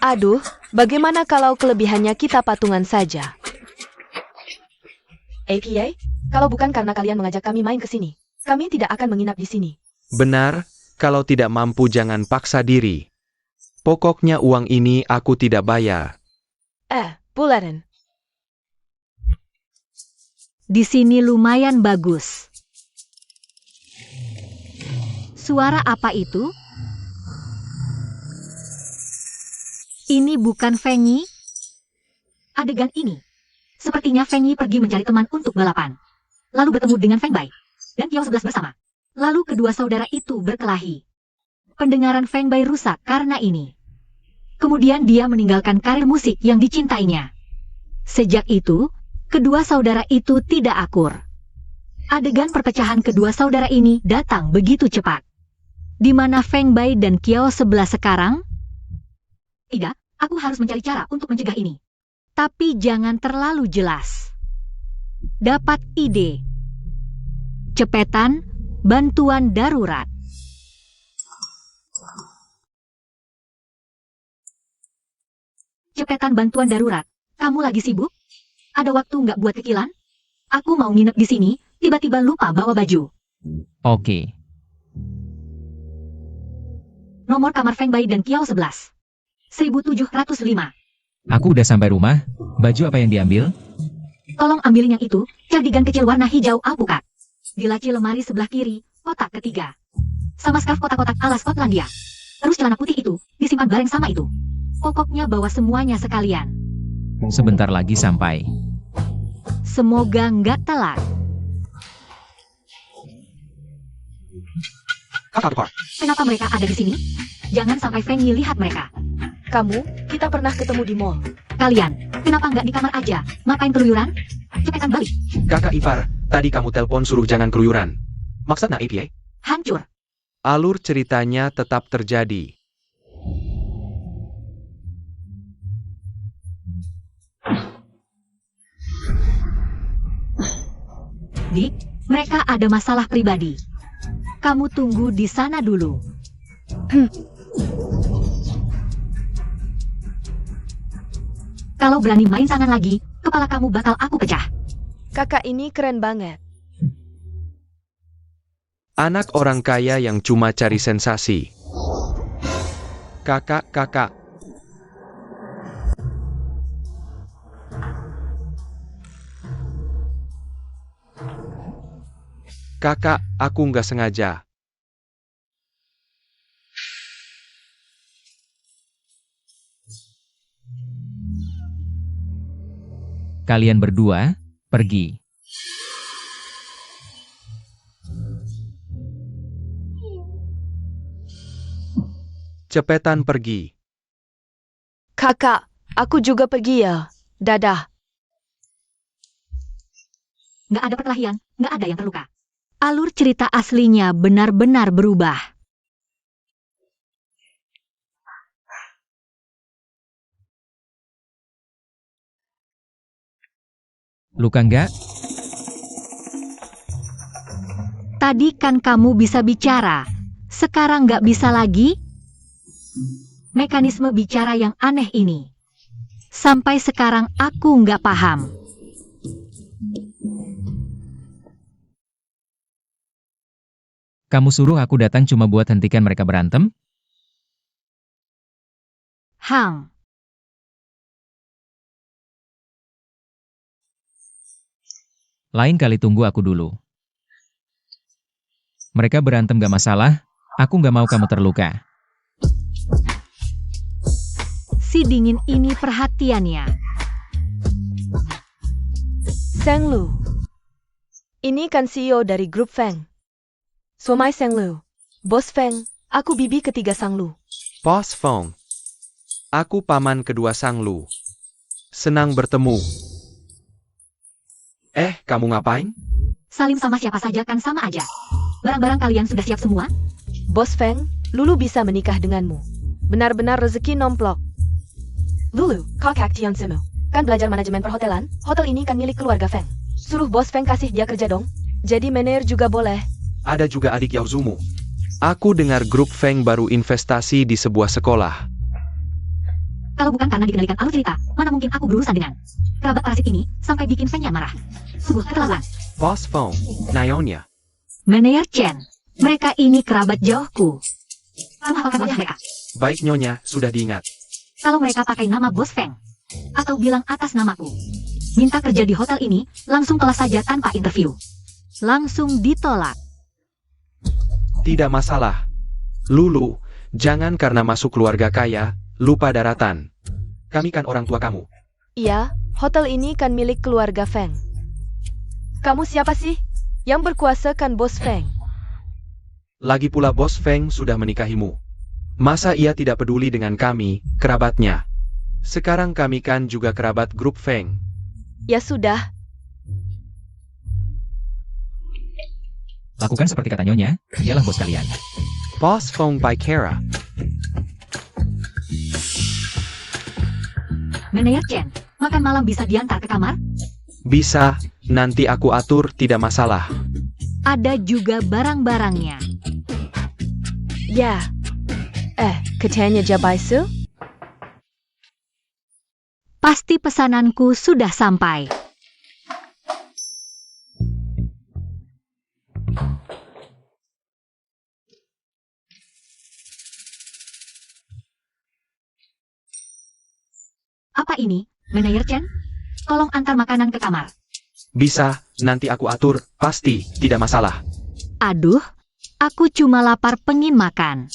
Aduh, bagaimana kalau kelebihannya kita patungan saja? APA, kalau bukan karena kalian mengajak kami main ke sini, kami tidak akan menginap di sini. Benar, kalau tidak mampu jangan paksa diri. Pokoknya uang ini aku tidak bayar. Bularen. Di sini lumayan bagus. Suara apa itu? Ini bukan Fengi? Adegan ini. Sepertinya Fengi pergi mencari teman untuk balapan. Lalu bertemu dengan Feng Bai dan Kiao 11 bersama. Lalu kedua saudara itu berkelahi. Pendengaran Feng Bai rusak karena ini. Kemudian dia meninggalkan karir musik yang dicintainya. Sejak itu, kedua saudara itu tidak akur. Adegan perpecahan kedua saudara ini datang begitu cepat. Di mana Feng Bai dan Kiao 11 sekarang? Tidak, aku harus mencari cara untuk mencegah ini. Tapi jangan terlalu jelas. Dapat ide. Cepetan, bantuan darurat. Cepetan bantuan darurat. Kamu lagi sibuk? Ada waktu nggak buat kekilan? Aku mau nginep di sini, tiba-tiba lupa bawa baju. Oke. Nomor kamar Feng Bai dan Kiao 11. 1705. Aku udah sampai rumah. Baju apa yang diambil? Tolong ambilin yang itu, cardigan kecil warna hijau alpukat. Di laci lemari sebelah kiri, kotak ketiga. Sama scarf kotak-kotak ala Skotlandia. Terus celana putih itu, disimpan bareng sama itu. Pokoknya bawa semuanya sekalian. Sebentar lagi sampai. Semoga nggak telat. Kenapa mereka ada di sini? Jangan sampai Fengi lihat mereka. Kamu, kita pernah ketemu di mall. Kalian, kenapa nggak di kamar aja? Ngapain keluyuran? Cepetan balik. Kakak Ipar, tadi kamu telepon suruh jangan keluyuran. Maksudnya APA? Hancur. Alur ceritanya tetap terjadi. Dik, mereka ada masalah pribadi. Kamu tunggu di sana dulu. Kalau berani main tangan lagi, kepala kamu bakal aku pecah. Kakak ini keren banget. Anak orang kaya yang cuma cari sensasi. Kakak. Kakak, aku nggak sengaja. Kalian berdua, pergi. Cepetan pergi. Kakak, aku juga pergi ya. Dadah. Nggak ada perkelahian, nggak ada yang terluka. Alur cerita aslinya benar-benar berubah. Luka nggak? Tadi kan kamu bisa bicara, sekarang nggak bisa lagi? Mekanisme bicara yang aneh ini. Sampai sekarang aku nggak paham. Kamu suruh aku datang cuma buat hentikan mereka berantem? Hang, Lain kali tunggu aku dulu. Mereka berantem gak masalah, aku gak mau kamu terluka. si dingin ini perhatiannya. Seng Lu. Ini kan CEO dari grup Feng. Somai Seng Lu. Bos Feng, aku bibi ketiga Sang Lu. Bos Feng. Aku paman kedua Sang Lu. Senang bertemu. Kamu ngapain? Salim sama siapa saja kan sama aja. Barang-barang kalian sudah siap semua? Bos Feng, Lulu bisa menikah denganmu. Benar-benar rezeki nomplok. Lulu, kakak Tian Simu. Kan belajar manajemen perhotelan? Hotel ini kan milik keluarga Feng. Suruh bos Feng kasih dia kerja dong. Jadi manajer juga boleh. Ada juga adik Yao Zumu. Aku dengar grup Feng baru investasi di sebuah sekolah. Kalau bukan karena dikendalikan alur cerita, mana mungkin aku berurusan dengan kerabat parasit ini sampai bikin Fengnya marah. Sungguh keterlaluan. Bos Feng, Nayonya. Manajer Chen, mereka ini kerabat jauhku. Kamu hafalkan wajah mereka. Baik Nyonya, sudah diingat. Kalau mereka pakai nama Bos Feng, atau bilang atas namaku, minta kerja di hotel ini, langsung kelas saja tanpa interview. Langsung ditolak. Tidak masalah. Lulu, jangan karena masuk keluarga kaya, lupa daratan. Kami kan orang tua kamu. Iya, hotel ini kan milik keluarga Feng. Kamu siapa sih? Yang berkuasa kan bos Feng. Lagi pula bos Feng sudah menikahimu. Masa ia tidak peduli dengan kami, kerabatnya? Sekarang kami kan juga kerabat grup Feng. Ya sudah, Lakukan seperti kata Nyonya, dialah bos kalian. Bos Feng by Kara. Manajer Chen, makan malam bisa diantar ke kamar? Bisa, nanti aku atur, tidak masalah. Ada juga barang-barangnya. ya. Katanya Jabai Su? Pasti pesananku sudah sampai. Apa ini, Manajer Chen? Tolong antar makanan ke kamar. Bisa, nanti aku atur, pasti, tidak masalah. Aduh, aku cuma lapar pengen makan.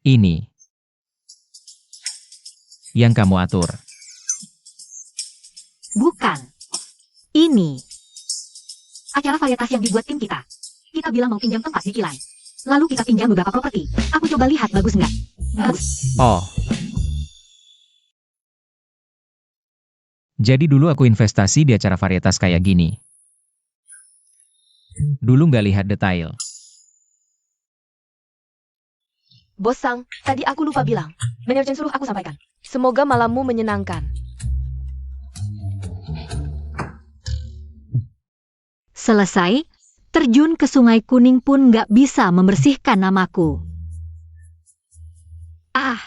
Ini yang kamu atur. Bukan. Ini. Acara varietas yang dibuat tim kita. Kita bilang mau pinjam tempat di Kilan. Lalu kita pinjam beberapa properti. Aku coba lihat bagus nggak? Bagus. Oh. Jadi dulu aku investasi di acara varietas kayak gini. Dulu nggak lihat detail. Bos Sang, tadi aku lupa bilang. Manajer Chen suruh aku sampaikan. Semoga malammu menyenangkan. Selesai, terjun ke Sungai Kuning pun nggak bisa membersihkan namaku. Ah,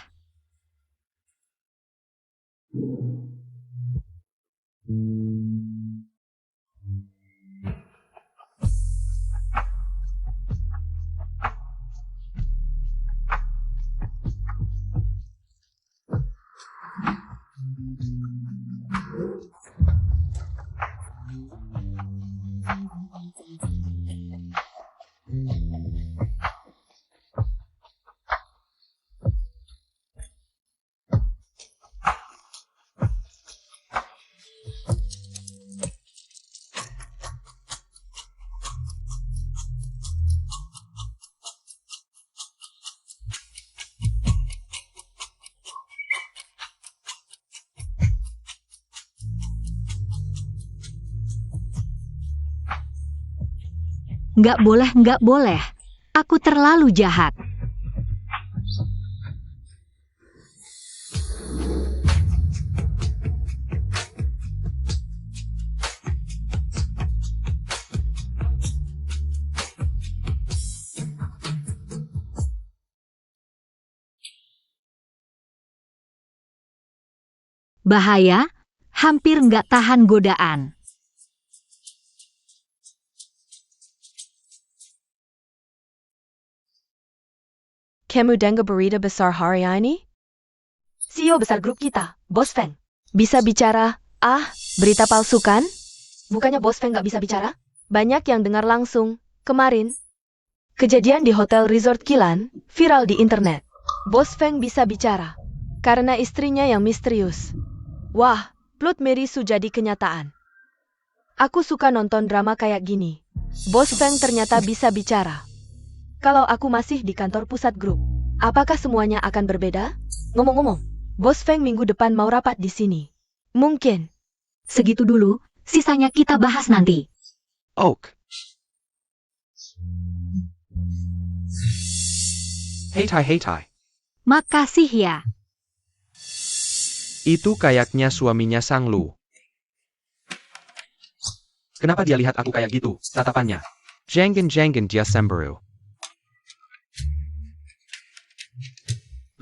Nggak boleh. Aku terlalu jahat. Bahaya, hampir nggak tahan godaan. Kamu dengar berita besar hari ini? CEO besar grup kita, Bos Feng. Bisa bicara? Berita palsu kan? Bukannya Bos Feng nggak bisa bicara? Banyak yang dengar langsung. Kemarin, kejadian di Hotel Resort Kilan viral di internet. Bos Feng bisa bicara karena istrinya yang misterius. Wah, plot Mary Sue jadi kenyataan. Aku suka nonton drama kayak gini. Bos Feng ternyata bisa bicara. Kalau aku masih di kantor pusat grup, apakah semuanya akan berbeda? Ngomong-ngomong, Bos Feng minggu depan mau rapat di sini. Mungkin. Segitu dulu, sisanya kita bahas nanti. Oak. Hey Tai. Makasih ya. Itu kayaknya suaminya Sang Lu. Kenapa dia lihat aku kayak gitu, tatapannya? Jangan dia cemburu.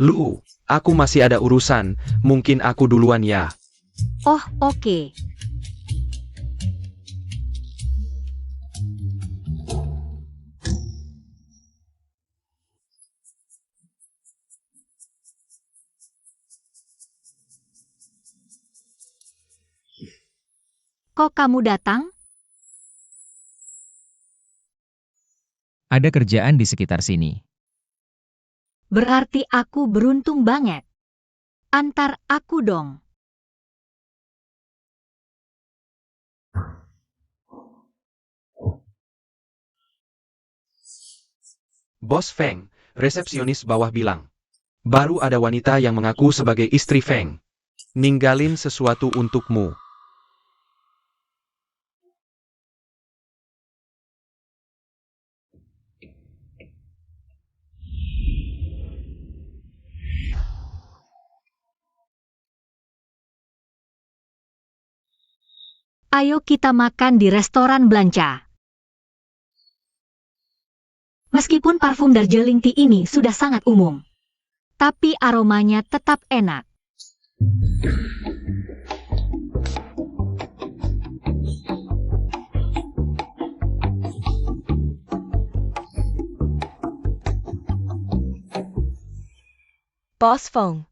Lu, aku masih ada urusan, mungkin aku duluan ya. Oh, oke. Kok kamu datang? Ada kerjaan di sekitar sini. Berarti aku beruntung banget. Antar aku dong. Bos Feng, resepsionis bawah bilang. Baru ada wanita yang mengaku sebagai istri Feng. Ninggalin sesuatu untukmu. Ayo kita makan di restoran Blanca. Meskipun parfum Darjeeling Tea ini sudah sangat umum, tapi aromanya tetap enak. Bos Feng.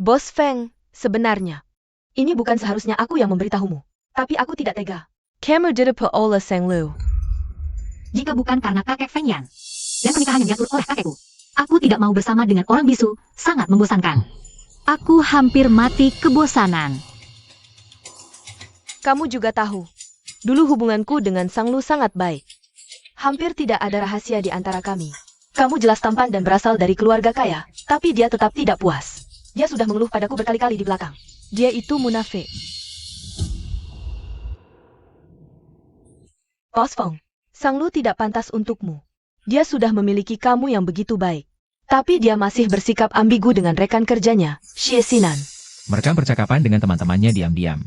Bos Feng, sebenarnya. Ini bukan seharusnya aku yang memberitahumu. Tapi aku tidak tega. Kamu tidak oleh Sang Lu. Jika bukan karena kakek Feng Yan dan pernikahan yang diatur oleh kakekku, aku tidak mau bersama dengan orang bisu, sangat membosankan. Aku hampir mati kebosanan. Kamu juga tahu, dulu hubunganku dengan Sang Lu sangat baik. Hampir tidak ada rahasia di antara kami. Kamu jelas tampan dan berasal dari keluarga kaya, tapi dia tetap tidak puas. Dia sudah mengeluh padaku berkali-kali di belakang. Dia itu munafik. Bos Feng, Sang Lu tidak pantas untukmu. Dia sudah memiliki kamu yang begitu baik. Tapi dia masih bersikap ambigu dengan rekan kerjanya, Xie Xinan. Merekam percakapan dengan teman-temannya diam-diam.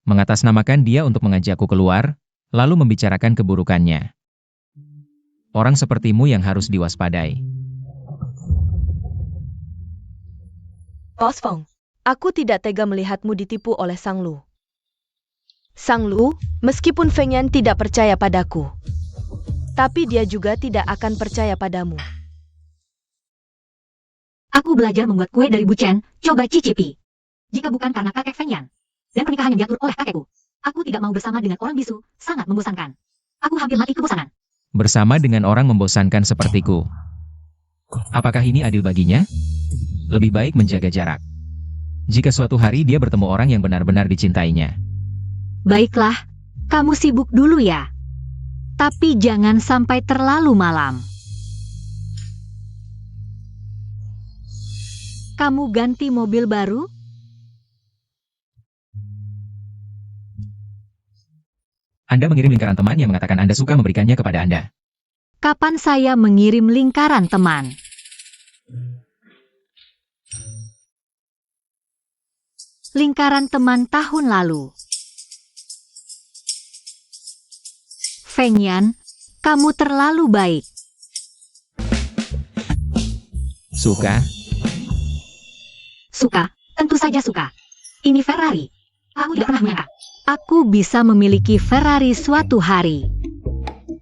Mengatasnamakan dia untuk mengajakku keluar, lalu membicarakan keburukannya. Orang sepertimu yang harus diwaspadai. Bos Feng, Aku tidak tega melihatmu ditipu oleh Sang Lu. Sang Lu, meskipun Feng Yan tidak percaya padaku, tapi dia juga tidak akan percaya padamu. Aku belajar membuat kue dari bucen, coba cicipi. Jika bukan karena kakek Feng Yan dan pernikahan yang diatur oleh kakekku, aku tidak mau bersama dengan orang bisu, sangat membosankan. Aku hampir mati kebosanan. Bersama dengan orang membosankan sepertiku. Apakah ini adil baginya? Lebih baik menjaga jarak. Jika suatu hari dia bertemu orang yang benar-benar dicintainya. Baiklah, kamu sibuk dulu ya. Tapi jangan sampai terlalu malam. Kamu ganti mobil baru? Anda mengirim lingkaran teman yang mengatakan Anda suka memberikannya kepada Anda. Kapan saya mengirim lingkaran teman? Lingkaran teman tahun lalu. Feng Yan, kamu terlalu baik. Suka? Suka, tentu saja suka. Ini Ferrari. Aku tidak pernah menyangka. Aku bisa memiliki Ferrari suatu hari.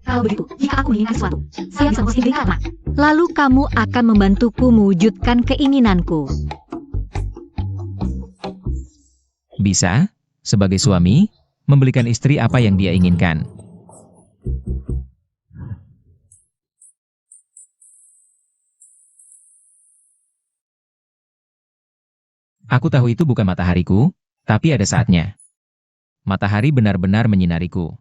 Kalau begitu, jika aku menginginkan sesuatu, saya bisa memposting lingkaran teman. Lalu kamu akan membantuku mewujudkan keinginanku. Bisa, sebagai suami, membelikan istri apa yang dia inginkan. Aku tahu itu bukan matahariku, tapi ada saatnya. Matahari benar-benar menyinariku.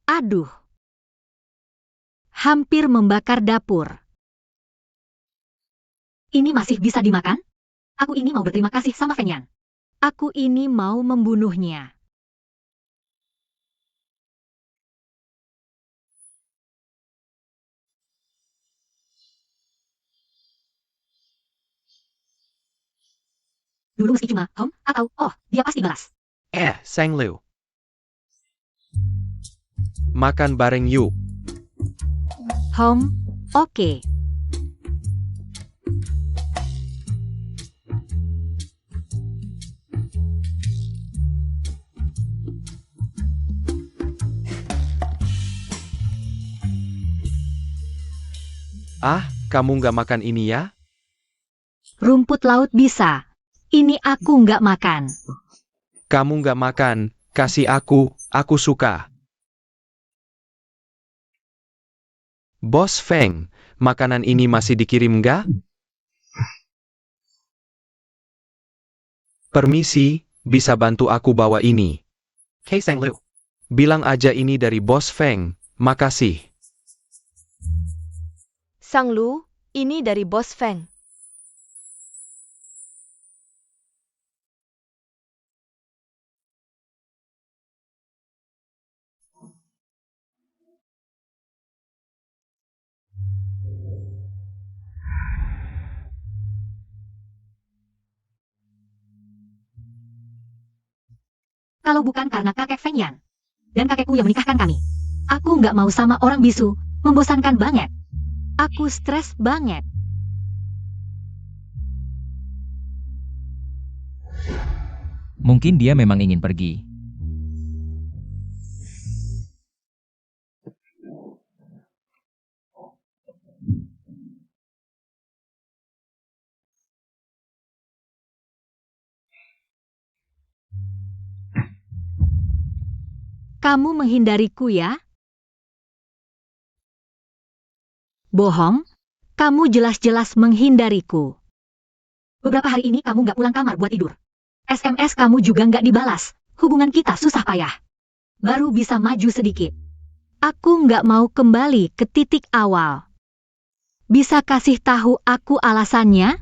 Aduh. Hampir membakar dapur. Ini masih bisa dimakan? Aku ini mau berterima kasih sama Feng Yan. Aku ini mau membunuhnya. Dulu meski cuma home atau oh, dia pasti balas. Sang Liu. Makan bareng yuk. Home, oke. Kamu nggak makan ini ya? Rumput laut bisa. Ini aku nggak makan. Kamu nggak makan, kasih aku suka. Bos Feng, makanan ini masih dikirim nggak? Permisi, bisa bantu aku bawa ini? Sang Liu. Bilang aja ini dari Bos Feng, makasih. Sang Lu, ini dari Bos Feng. Kalau bukan karena kakek Feng Yan dan kakekku yang menikahkan kami, aku nggak mau sama orang bisu, membosankan banget. Aku stres banget. Mungkin dia memang ingin pergi. Kamu menghindariku ya? Bohong, kamu jelas-jelas menghindariku. Beberapa hari ini kamu nggak pulang kamar buat tidur. SMS kamu juga nggak dibalas. Hubungan kita susah payah. Baru bisa maju sedikit. Aku nggak mau kembali ke titik awal. Bisa kasih tahu aku alasannya?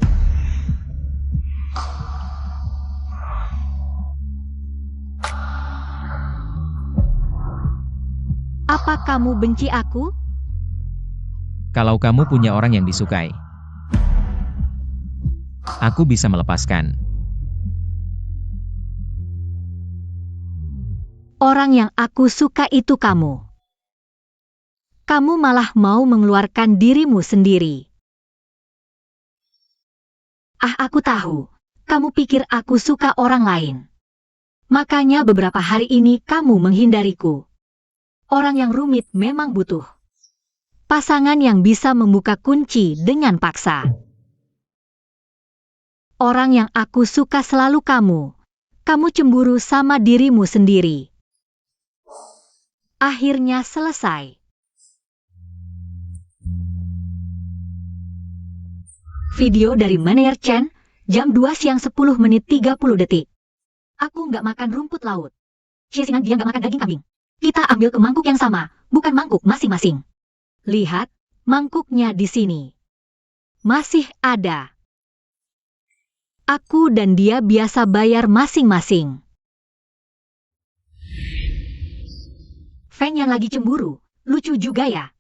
Apa kamu benci aku? Kalau kamu punya orang yang disukai, aku bisa melepaskan. Orang yang aku suka itu kamu. Kamu malah mau mengeluarkan dirimu sendiri. Aku tahu. Kamu pikir aku suka orang lain. Makanya beberapa hari ini kamu menghindariku. Orang yang rumit memang butuh pasangan yang bisa membuka kunci dengan paksa. Orang yang aku suka selalu kamu. Kamu cemburu sama dirimu sendiri. Akhirnya selesai. Video dari Maneer Chen, jam 2 siang 10 menit 30 detik. Aku nggak makan rumput laut. Cie Sinan dia nggak makan daging kambing. Kita ambil ke mangkuk yang sama, bukan mangkuk masing-masing. Lihat, mangkuknya di sini. Masih ada. Aku dan dia biasa bayar masing-masing. Feng yang lagi cemburu. Lucu juga ya.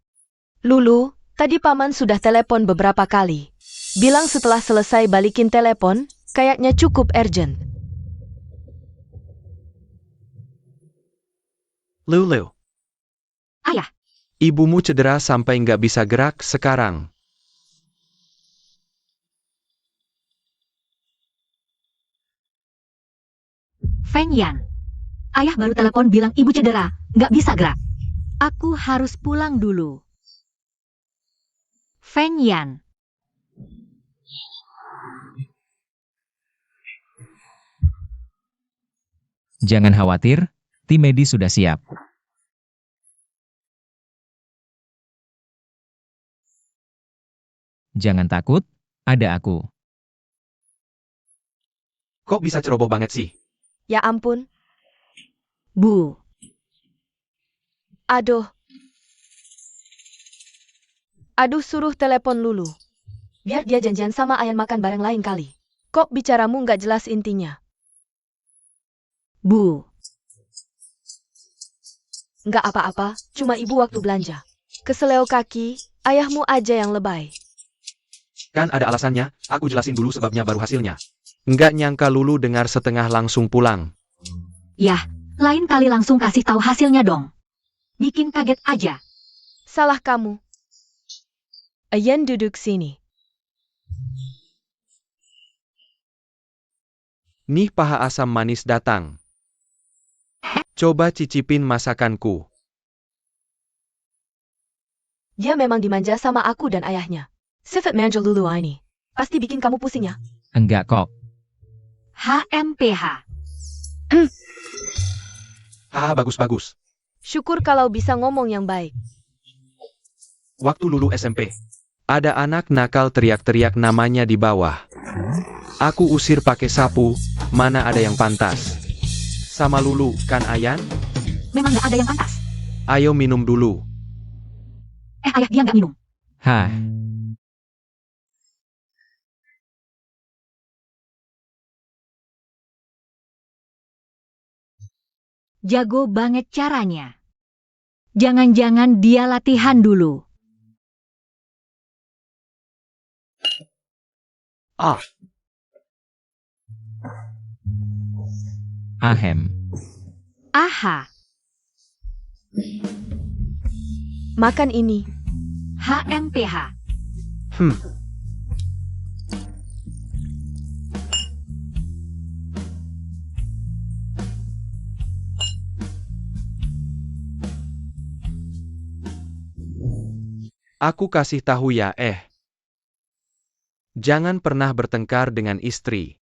Lulu, tadi paman sudah telepon beberapa kali. Bilang setelah selesai balikin telepon, kayaknya cukup urgent. Lulu, Ayah, ibumu cedera sampai nggak bisa gerak sekarang. Feng Yan. Ayah baru telepon bilang ibu cedera, nggak bisa gerak. Aku harus pulang dulu. Feng Yan. Jangan khawatir, tim medis sudah siap. Jangan takut, ada aku. Kok bisa ceroboh banget sih? Ya ampun, Bu. aduh. Aduh, suruh telepon Lulu. Biar dia janjian sama Ayan makan bareng lain kali. Kok bicaramu nggak jelas intinya? Bu. Nggak apa-apa, cuma ibu waktu belanja. Keseleo kaki, ayahmu aja yang lebay. Kan ada alasannya, aku jelasin dulu sebabnya baru hasilnya. Nggak nyangka Lulu dengar setengah langsung pulang. Yah, lain kali langsung kasih tahu hasilnya dong. Bikin kaget aja. Salah kamu. Ayan duduk sini. Nih paha asam manis datang. Coba cicipin masakanku. Dia memang dimanja sama aku dan ayahnya. Sifat manja Lulu ini. Pasti bikin kamu pusing ya? Enggak kok. HMPH. Haha, bagus-bagus. Syukur kalau bisa ngomong yang baik. Waktu Lulu SMP, ada anak nakal teriak-teriak namanya di bawah. Aku usir pakai sapu, mana ada yang pantas. Sama Lulu, kan Ayan? Memang nggak ada yang pantas. Ayo minum dulu. Ayah dia nggak minum. Hah, Jago banget caranya. Jangan-jangan dia latihan dulu. Ah, ahem. Aha. Makan ini. HMPH. Aku kasih tahu ya, jangan pernah bertengkar dengan istri.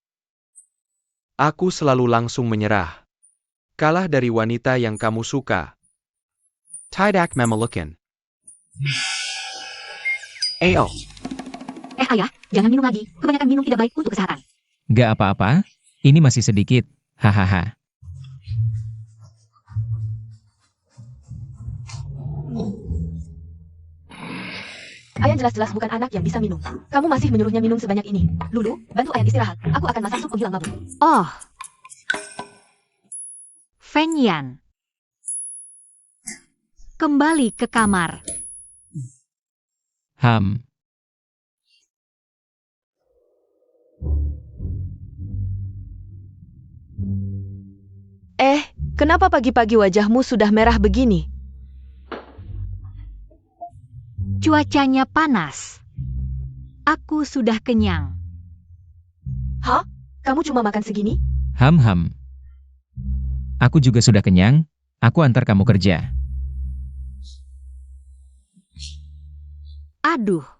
Aku selalu langsung menyerah. Kalah dari wanita yang kamu suka. Tidak memelukan. Ayo. Ayah, jangan minum lagi. Kebanyakan minum tidak baik untuk kesehatan. Gak apa-apa, ini masih sedikit. Hahaha. Ayan jelas-jelas bukan anak yang bisa minum. Kamu masih menyuruhnya minum sebanyak ini. Lulu, bantu Ayan istirahat. Aku akan masak sup penghilang mabuk. Oh. Feng Yan. Kembali ke kamar. Ham. Kenapa pagi-pagi wajahmu sudah merah begini? Cuacanya panas. Aku sudah kenyang. Hah? Kamu cuma makan segini? Ham. Aku juga sudah kenyang, aku antar kamu kerja. Aduh.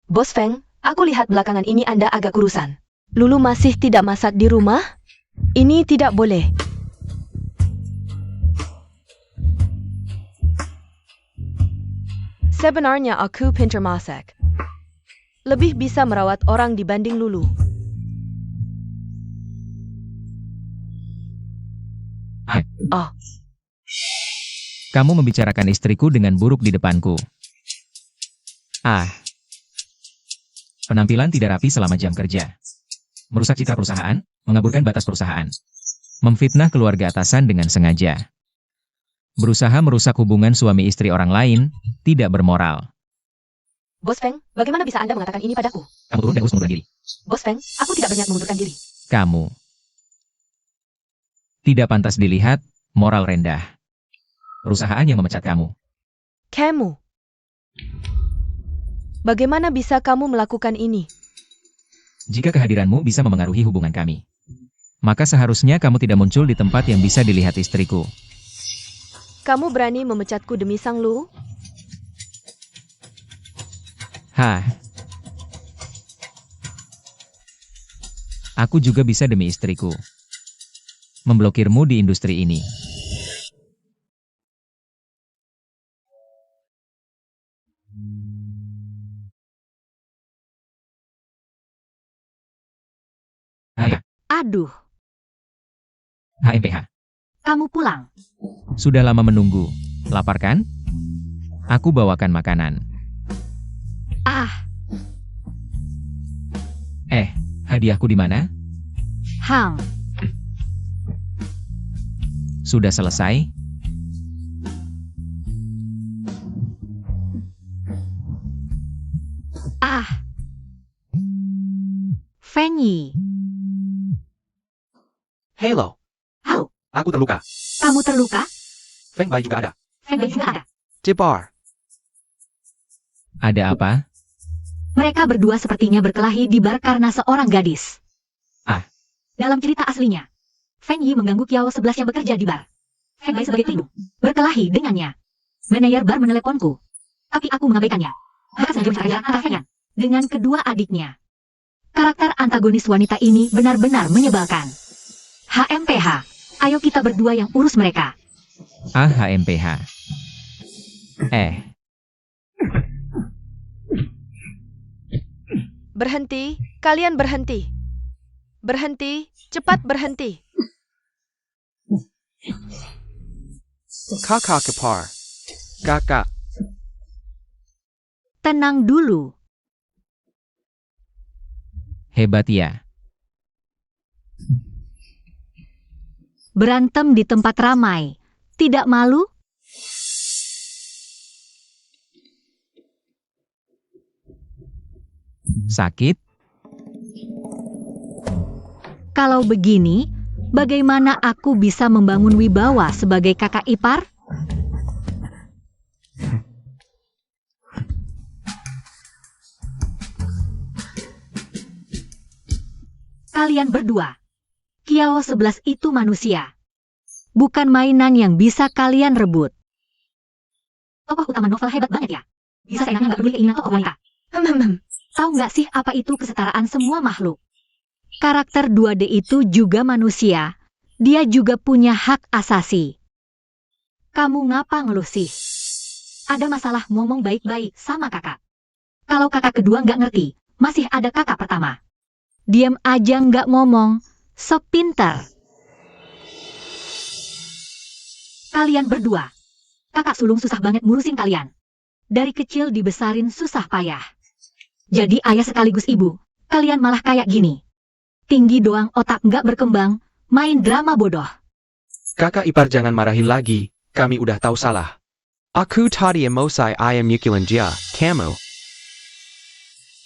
Bos Feng, aku lihat belakangan ini Anda agak kurusan. Lulu masih tidak masak di rumah? Ini tidak boleh. Sebenarnya aku pintar masak. Lebih bisa merawat orang dibanding Lulu. Oh, Kamu membicarakan istriku dengan buruk di depanku. Penampilan tidak rapi selama jam kerja. Merusak citra perusahaan, mengaburkan batas perusahaan. Memfitnah keluarga atasan dengan sengaja. Berusaha merusak hubungan suami istri orang lain, tidak bermoral. Bos Feng, bagaimana bisa Anda mengatakan ini padaku? Kamu turun dan harus mengundurkan diri. Bos Feng, aku tidak berniat mengundurkan diri. Kamu tidak pantas dilihat, moral rendah. Perusahaan yang memecat kamu. Kamu. Bagaimana bisa kamu melakukan ini? Jika kehadiranmu bisa memengaruhi hubungan kami, maka seharusnya kamu tidak muncul di tempat yang bisa dilihat istriku. Kamu berani memecatku demi Sang Lu? Aku juga bisa demi istriku. Memblokirmu di industri ini. Aduh, HMPH. kamu pulang. Sudah lama menunggu. Lapar kan? Aku bawakan makanan. Hadiahku di mana? Hang, Sudah selesai? Feng Yi. Hello. Halo, Aku terluka. kamu terluka? Feng Bai juga ada. Feng Yi juga ada. Di bar. Ada apa? Mereka berdua sepertinya berkelahi di bar karena seorang gadis. Dalam cerita aslinya, Feng Yi mengganggu Kiao 11 yang bekerja di bar. Feng Bai sebagai pelindung berkelahi dengannya. Manajer bar meneleponku, tapi aku mengabaikannya. Mereka sengaja mencari antara Feng Yan dengan kedua adiknya. Karakter antagonis wanita ini benar-benar menyebalkan. HMPH, ayo kita berdua yang urus mereka. HMPH. Berhenti, kalian berhenti. Berhenti, cepat berhenti. Kakak kepar. Kakak. Tenang dulu. Hebat ya. Berantem di tempat ramai. Tidak malu? Sakit? Kalau begini, bagaimana aku bisa membangun wibawa sebagai kakak ipar? Kalian berdua, Kiao 11 itu manusia. Bukan mainan yang bisa kalian rebut. Tokoh utama novel hebat banget ya. Bisa seenaknya nggak peduli keinginan tokoh wanita. Tahu nggak sih apa itu kesetaraan semua makhluk? Karakter 2D itu juga manusia. Dia juga punya hak asasi. Kamu ngapa ngeluh sih? Ada masalah ngomong baik-baik sama kakak. Kalau kakak kedua nggak ngerti, masih ada kakak pertama. Diam aja nggak ngomong, sok pintar. Kalian berdua, kakak sulung susah banget ngurusin kalian. Dari kecil dibesarin susah payah. Jadi ayah sekaligus ibu, kalian malah kayak gini. Tinggi doang otak nggak berkembang, main drama bodoh. Kakak ipar jangan marahin lagi. Kami udah tahu salah. Aku tadi emosi ayam yukilan dia. Kamu.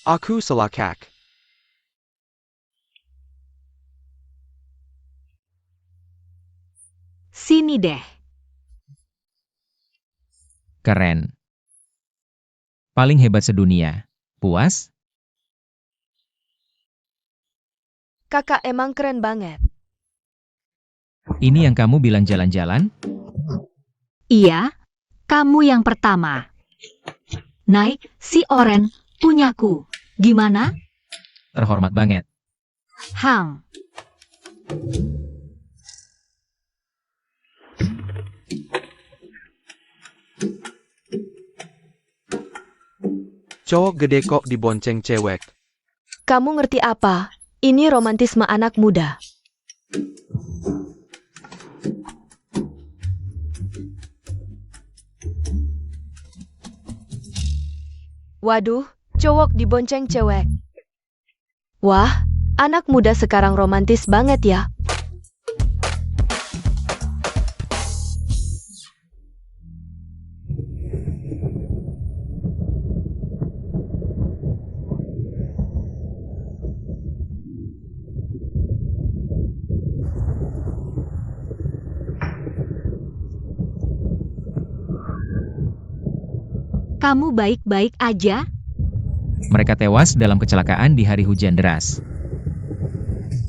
Aku salah kak. Sini deh. Keren. Paling hebat sedunia. Puas? Kakak emang keren banget. Ini yang kamu bilang jalan-jalan? Iya, kamu yang pertama. Naik, si Oren, punyaku. Gimana? Terhormat banget. Hang. Cowok gede kok dibonceng cewek. Kamu ngerti apa? Ini romantisme anak muda. Waduh, cowok dibonceng cewek. Wah, anak muda sekarang romantis banget ya. Kamu baik-baik aja? Mereka tewas dalam kecelakaan di hari hujan deras.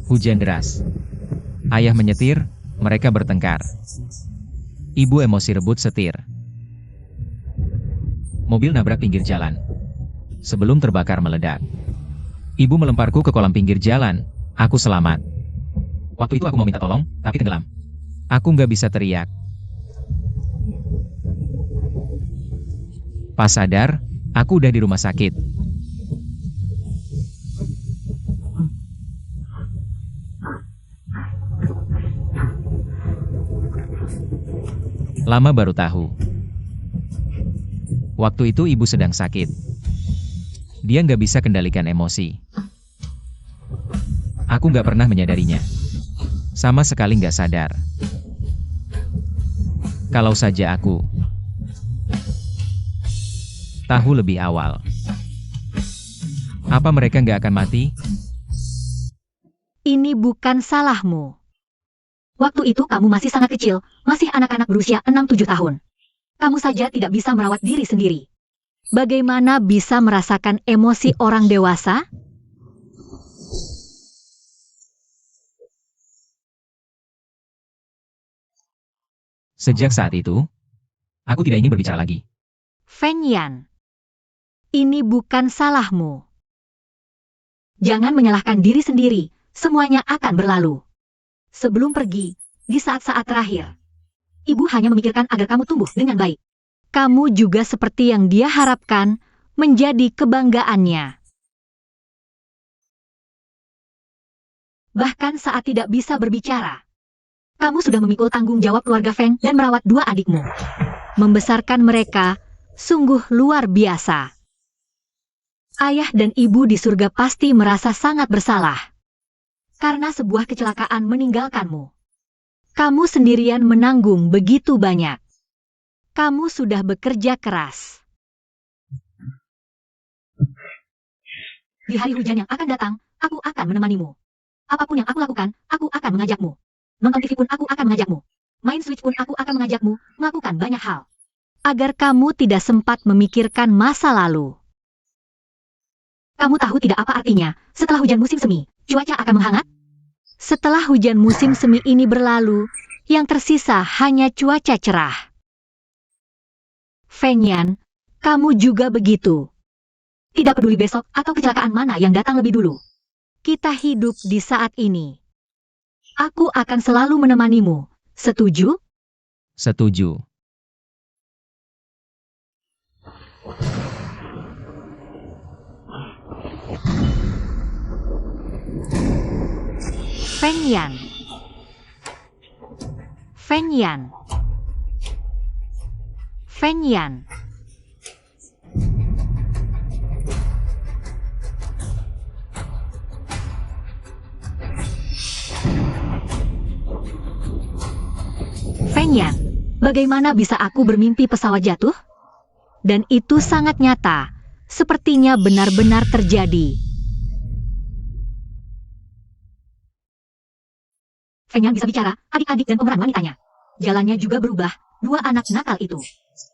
Hujan deras. Ayah menyetir, mereka bertengkar. Ibu emosi rebut setir. Mobil nabrak pinggir jalan. Sebelum terbakar meledak. Ibu melemparku ke kolam pinggir jalan. Aku selamat. Waktu itu aku mau minta tolong, tapi tenggelam. Aku nggak bisa teriak. Pas sadar, aku udah di rumah sakit. Lama baru tahu. Waktu itu ibu sedang sakit. Dia nggak bisa kendalikan emosi. Aku nggak pernah menyadarinya. Sama sekali nggak sadar. Kalau saja aku tahu lebih awal. Apa mereka nggak akan mati? Ini bukan salahmu. Waktu itu kamu masih sangat kecil, masih anak-anak berusia 6-7 tahun. Kamu saja tidak bisa merawat diri sendiri. Bagaimana bisa merasakan emosi orang dewasa? Sejak saat itu, aku tidak ingin berbicara lagi. Feng Yan, ini bukan salahmu. Jangan menyalahkan diri sendiri, semuanya akan berlalu. Sebelum pergi, di saat-saat terakhir, ibu hanya memikirkan agar kamu tumbuh dengan baik. Kamu juga seperti yang dia harapkan, menjadi kebanggaannya. Bahkan saat tidak bisa berbicara, kamu sudah memikul tanggung jawab keluarga Feng dan merawat 2 adikmu. Membesarkan mereka, sungguh luar biasa. Ayah dan ibu di surga pasti merasa sangat bersalah. Karena sebuah kecelakaan meninggalkanmu. Kamu sendirian menanggung begitu banyak. Kamu sudah bekerja keras. Di hari hujan yang akan datang, aku akan menemanimu. Apapun yang aku lakukan, aku akan mengajakmu. Nonton TV pun aku akan mengajakmu. Main Switch pun aku akan mengajakmu, melakukan banyak hal. Agar kamu tidak sempat memikirkan masa lalu. Kamu tahu tidak apa artinya, setelah hujan musim semi, cuaca akan menghangat? Setelah hujan musim semi ini berlalu, yang tersisa hanya cuaca cerah. Feng Yan, kamu juga begitu. Tidak peduli besok atau kecelakaan mana yang datang lebih dulu. Kita hidup di saat ini. Aku akan selalu menemanimu. Setuju? Setuju. Feng Yan. Feng Yan. Feng Yan. Feng Yan, bagaimana bisa aku bermimpi pesawat jatuh? Dan itu sangat nyata, sepertinya benar-benar terjadi. Feng Yan bisa bicara, adik-adik dan pemeran wanitanya. Jalannya juga berubah, 2 anak nakal itu.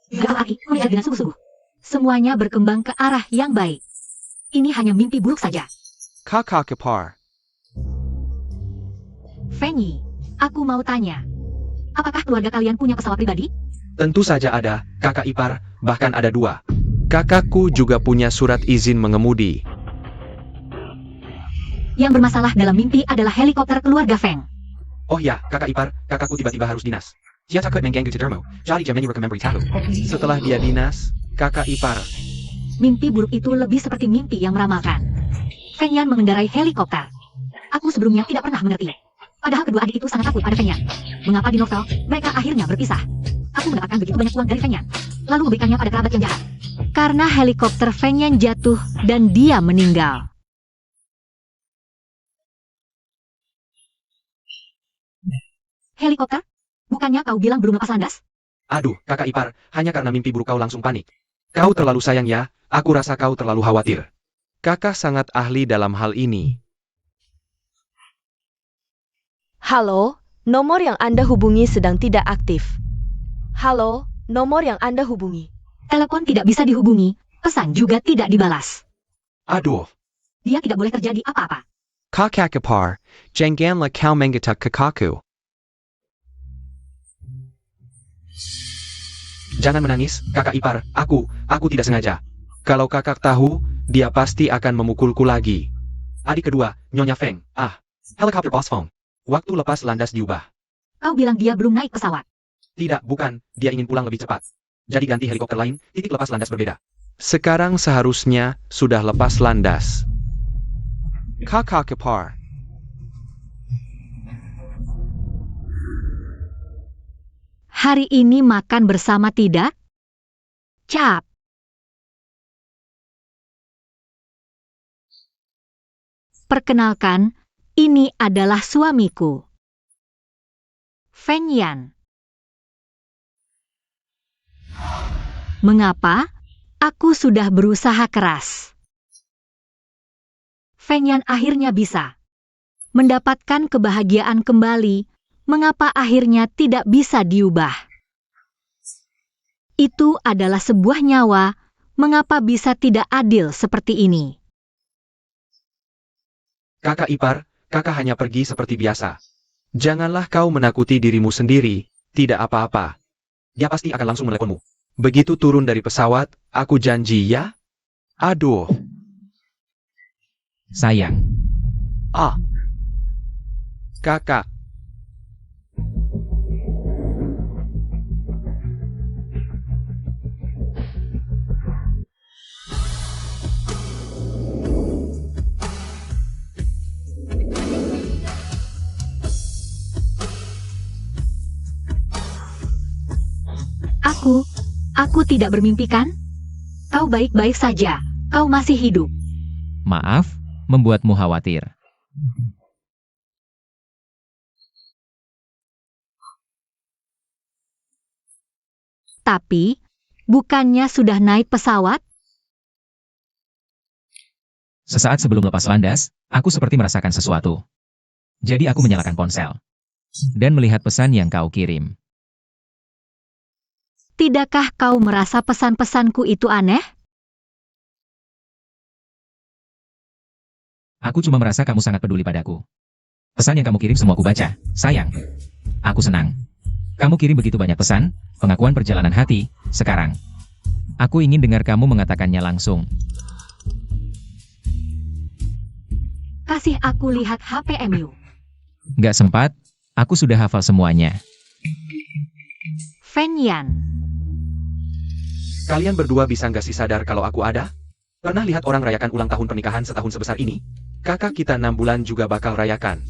Juga Aki melihat dengan sungguh-sungguh. Semuanya berkembang ke arah yang baik. Ini hanya mimpi buruk saja. Kakak ipar. Feng Yi, aku mau tanya. Apakah keluarga kalian punya pesawat pribadi? Tentu saja ada, kakak ipar, bahkan ada 2. Kakakku juga punya surat izin mengemudi. Yang bermasalah dalam mimpi adalah helikopter keluarga Feng. Oh ya, kakak ipar, kakakku tiba-tiba harus dinas. Dia takut mengganggu tidermu, jadi jam ini rememberi tahu. Setelah dia dinas, kakak ipar mimpi buruk itu lebih seperti mimpi yang meramalkan. Feng Yan mengendarai helikopter. Aku sebelumnya tidak pernah mengerti. Padahal kedua adik itu sangat takut pada Feng Yan. Mengapa di novel, mereka akhirnya berpisah? Aku mendapatkan begitu banyak uang dari Feng Yan, lalu memberikannya pada kerabat yang jahat. Karena helikopter Feng Yan jatuh dan dia meninggal. Helikopter? Bukannya kau bilang belum lepas landas? Aduh, kakak ipar, hanya karena mimpi buruk kau langsung panik. Kau terlalu sayang ya, aku rasa kau terlalu khawatir. Kakak sangat ahli dalam hal ini. Halo, nomor yang Anda hubungi sedang tidak aktif. Halo, nomor yang Anda hubungi. Telepon tidak bisa dihubungi, pesan juga tidak dibalas. Aduh, Dia tidak boleh terjadi apa-apa. kakak ipar, janganlah kau menggetak kakakku. Jangan menangis, kakak ipar, aku tidak sengaja. Kalau kakak tahu, dia pasti akan memukulku lagi. Adik kedua, Nyonya Feng, helikopter boss phone. Waktu lepas landas diubah. Kau bilang dia belum naik pesawat. Tidak, bukan, dia ingin pulang lebih cepat. Jadi ganti helikopter lain, titik lepas landas berbeda. Sekarang seharusnya sudah lepas landas. Kakak ipar. Hari ini makan bersama tidak? Cap. Perkenalkan, ini adalah suamiku. Feng Yan. Mengapa? Aku sudah berusaha keras. Feng Yan akhirnya bisa mendapatkan kebahagiaan kembali. Mengapa akhirnya tidak bisa diubah? Itu adalah sebuah nyawa, mengapa bisa tidak adil seperti ini? Kakak ipar, kakak hanya pergi seperti biasa. Janganlah kau menakuti dirimu sendiri, tidak apa-apa. Dia pasti akan langsung meneleponmu. Begitu turun dari pesawat, aku janji ya? Aduh. Sayang, Kakak. Aku tidak bermimpi kan? Kau baik-baik saja, kau masih hidup. maaf, membuatmu khawatir. Tapi, bukannya sudah naik pesawat? Sesaat sebelum lepas landas, aku seperti merasakan sesuatu. Jadi aku menyalakan ponsel. Dan melihat pesan yang kau kirim. Tidakkah kau merasa pesan-pesanku itu aneh? Aku cuma merasa kamu sangat peduli padaku. Pesan yang kamu kirim semua aku baca. Sayang. Aku senang. Kamu kirim begitu banyak pesan, pengakuan perjalanan hati, sekarang. Aku ingin dengar kamu mengatakannya langsung. Kasih aku lihat HPMU. Gak sempat, aku sudah hafal semuanya. Feng Yan. Kalian berdua bisa nggak sih sadar kalau aku ada? Pernah lihat orang rayakan ulang tahun pernikahan setahun sebesar ini? Kakak kita 6 bulan juga bakal rayakan.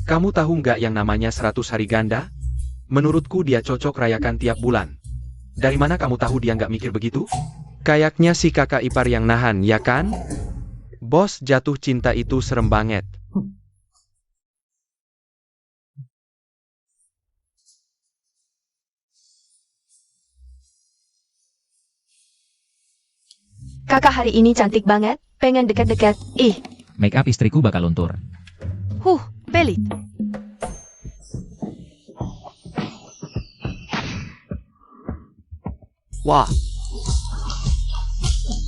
Kamu tahu nggak yang namanya 100 hari ganda? Menurutku dia cocok rayakan tiap bulan. Dari mana kamu tahu dia nggak mikir begitu? Kayaknya si kakak ipar yang nahan, ya kan? Bos jatuh cinta itu serem banget. Kakak hari ini cantik banget, pengen dekat-dekat. Make up istriku bakal luntur. Pelit. Wah,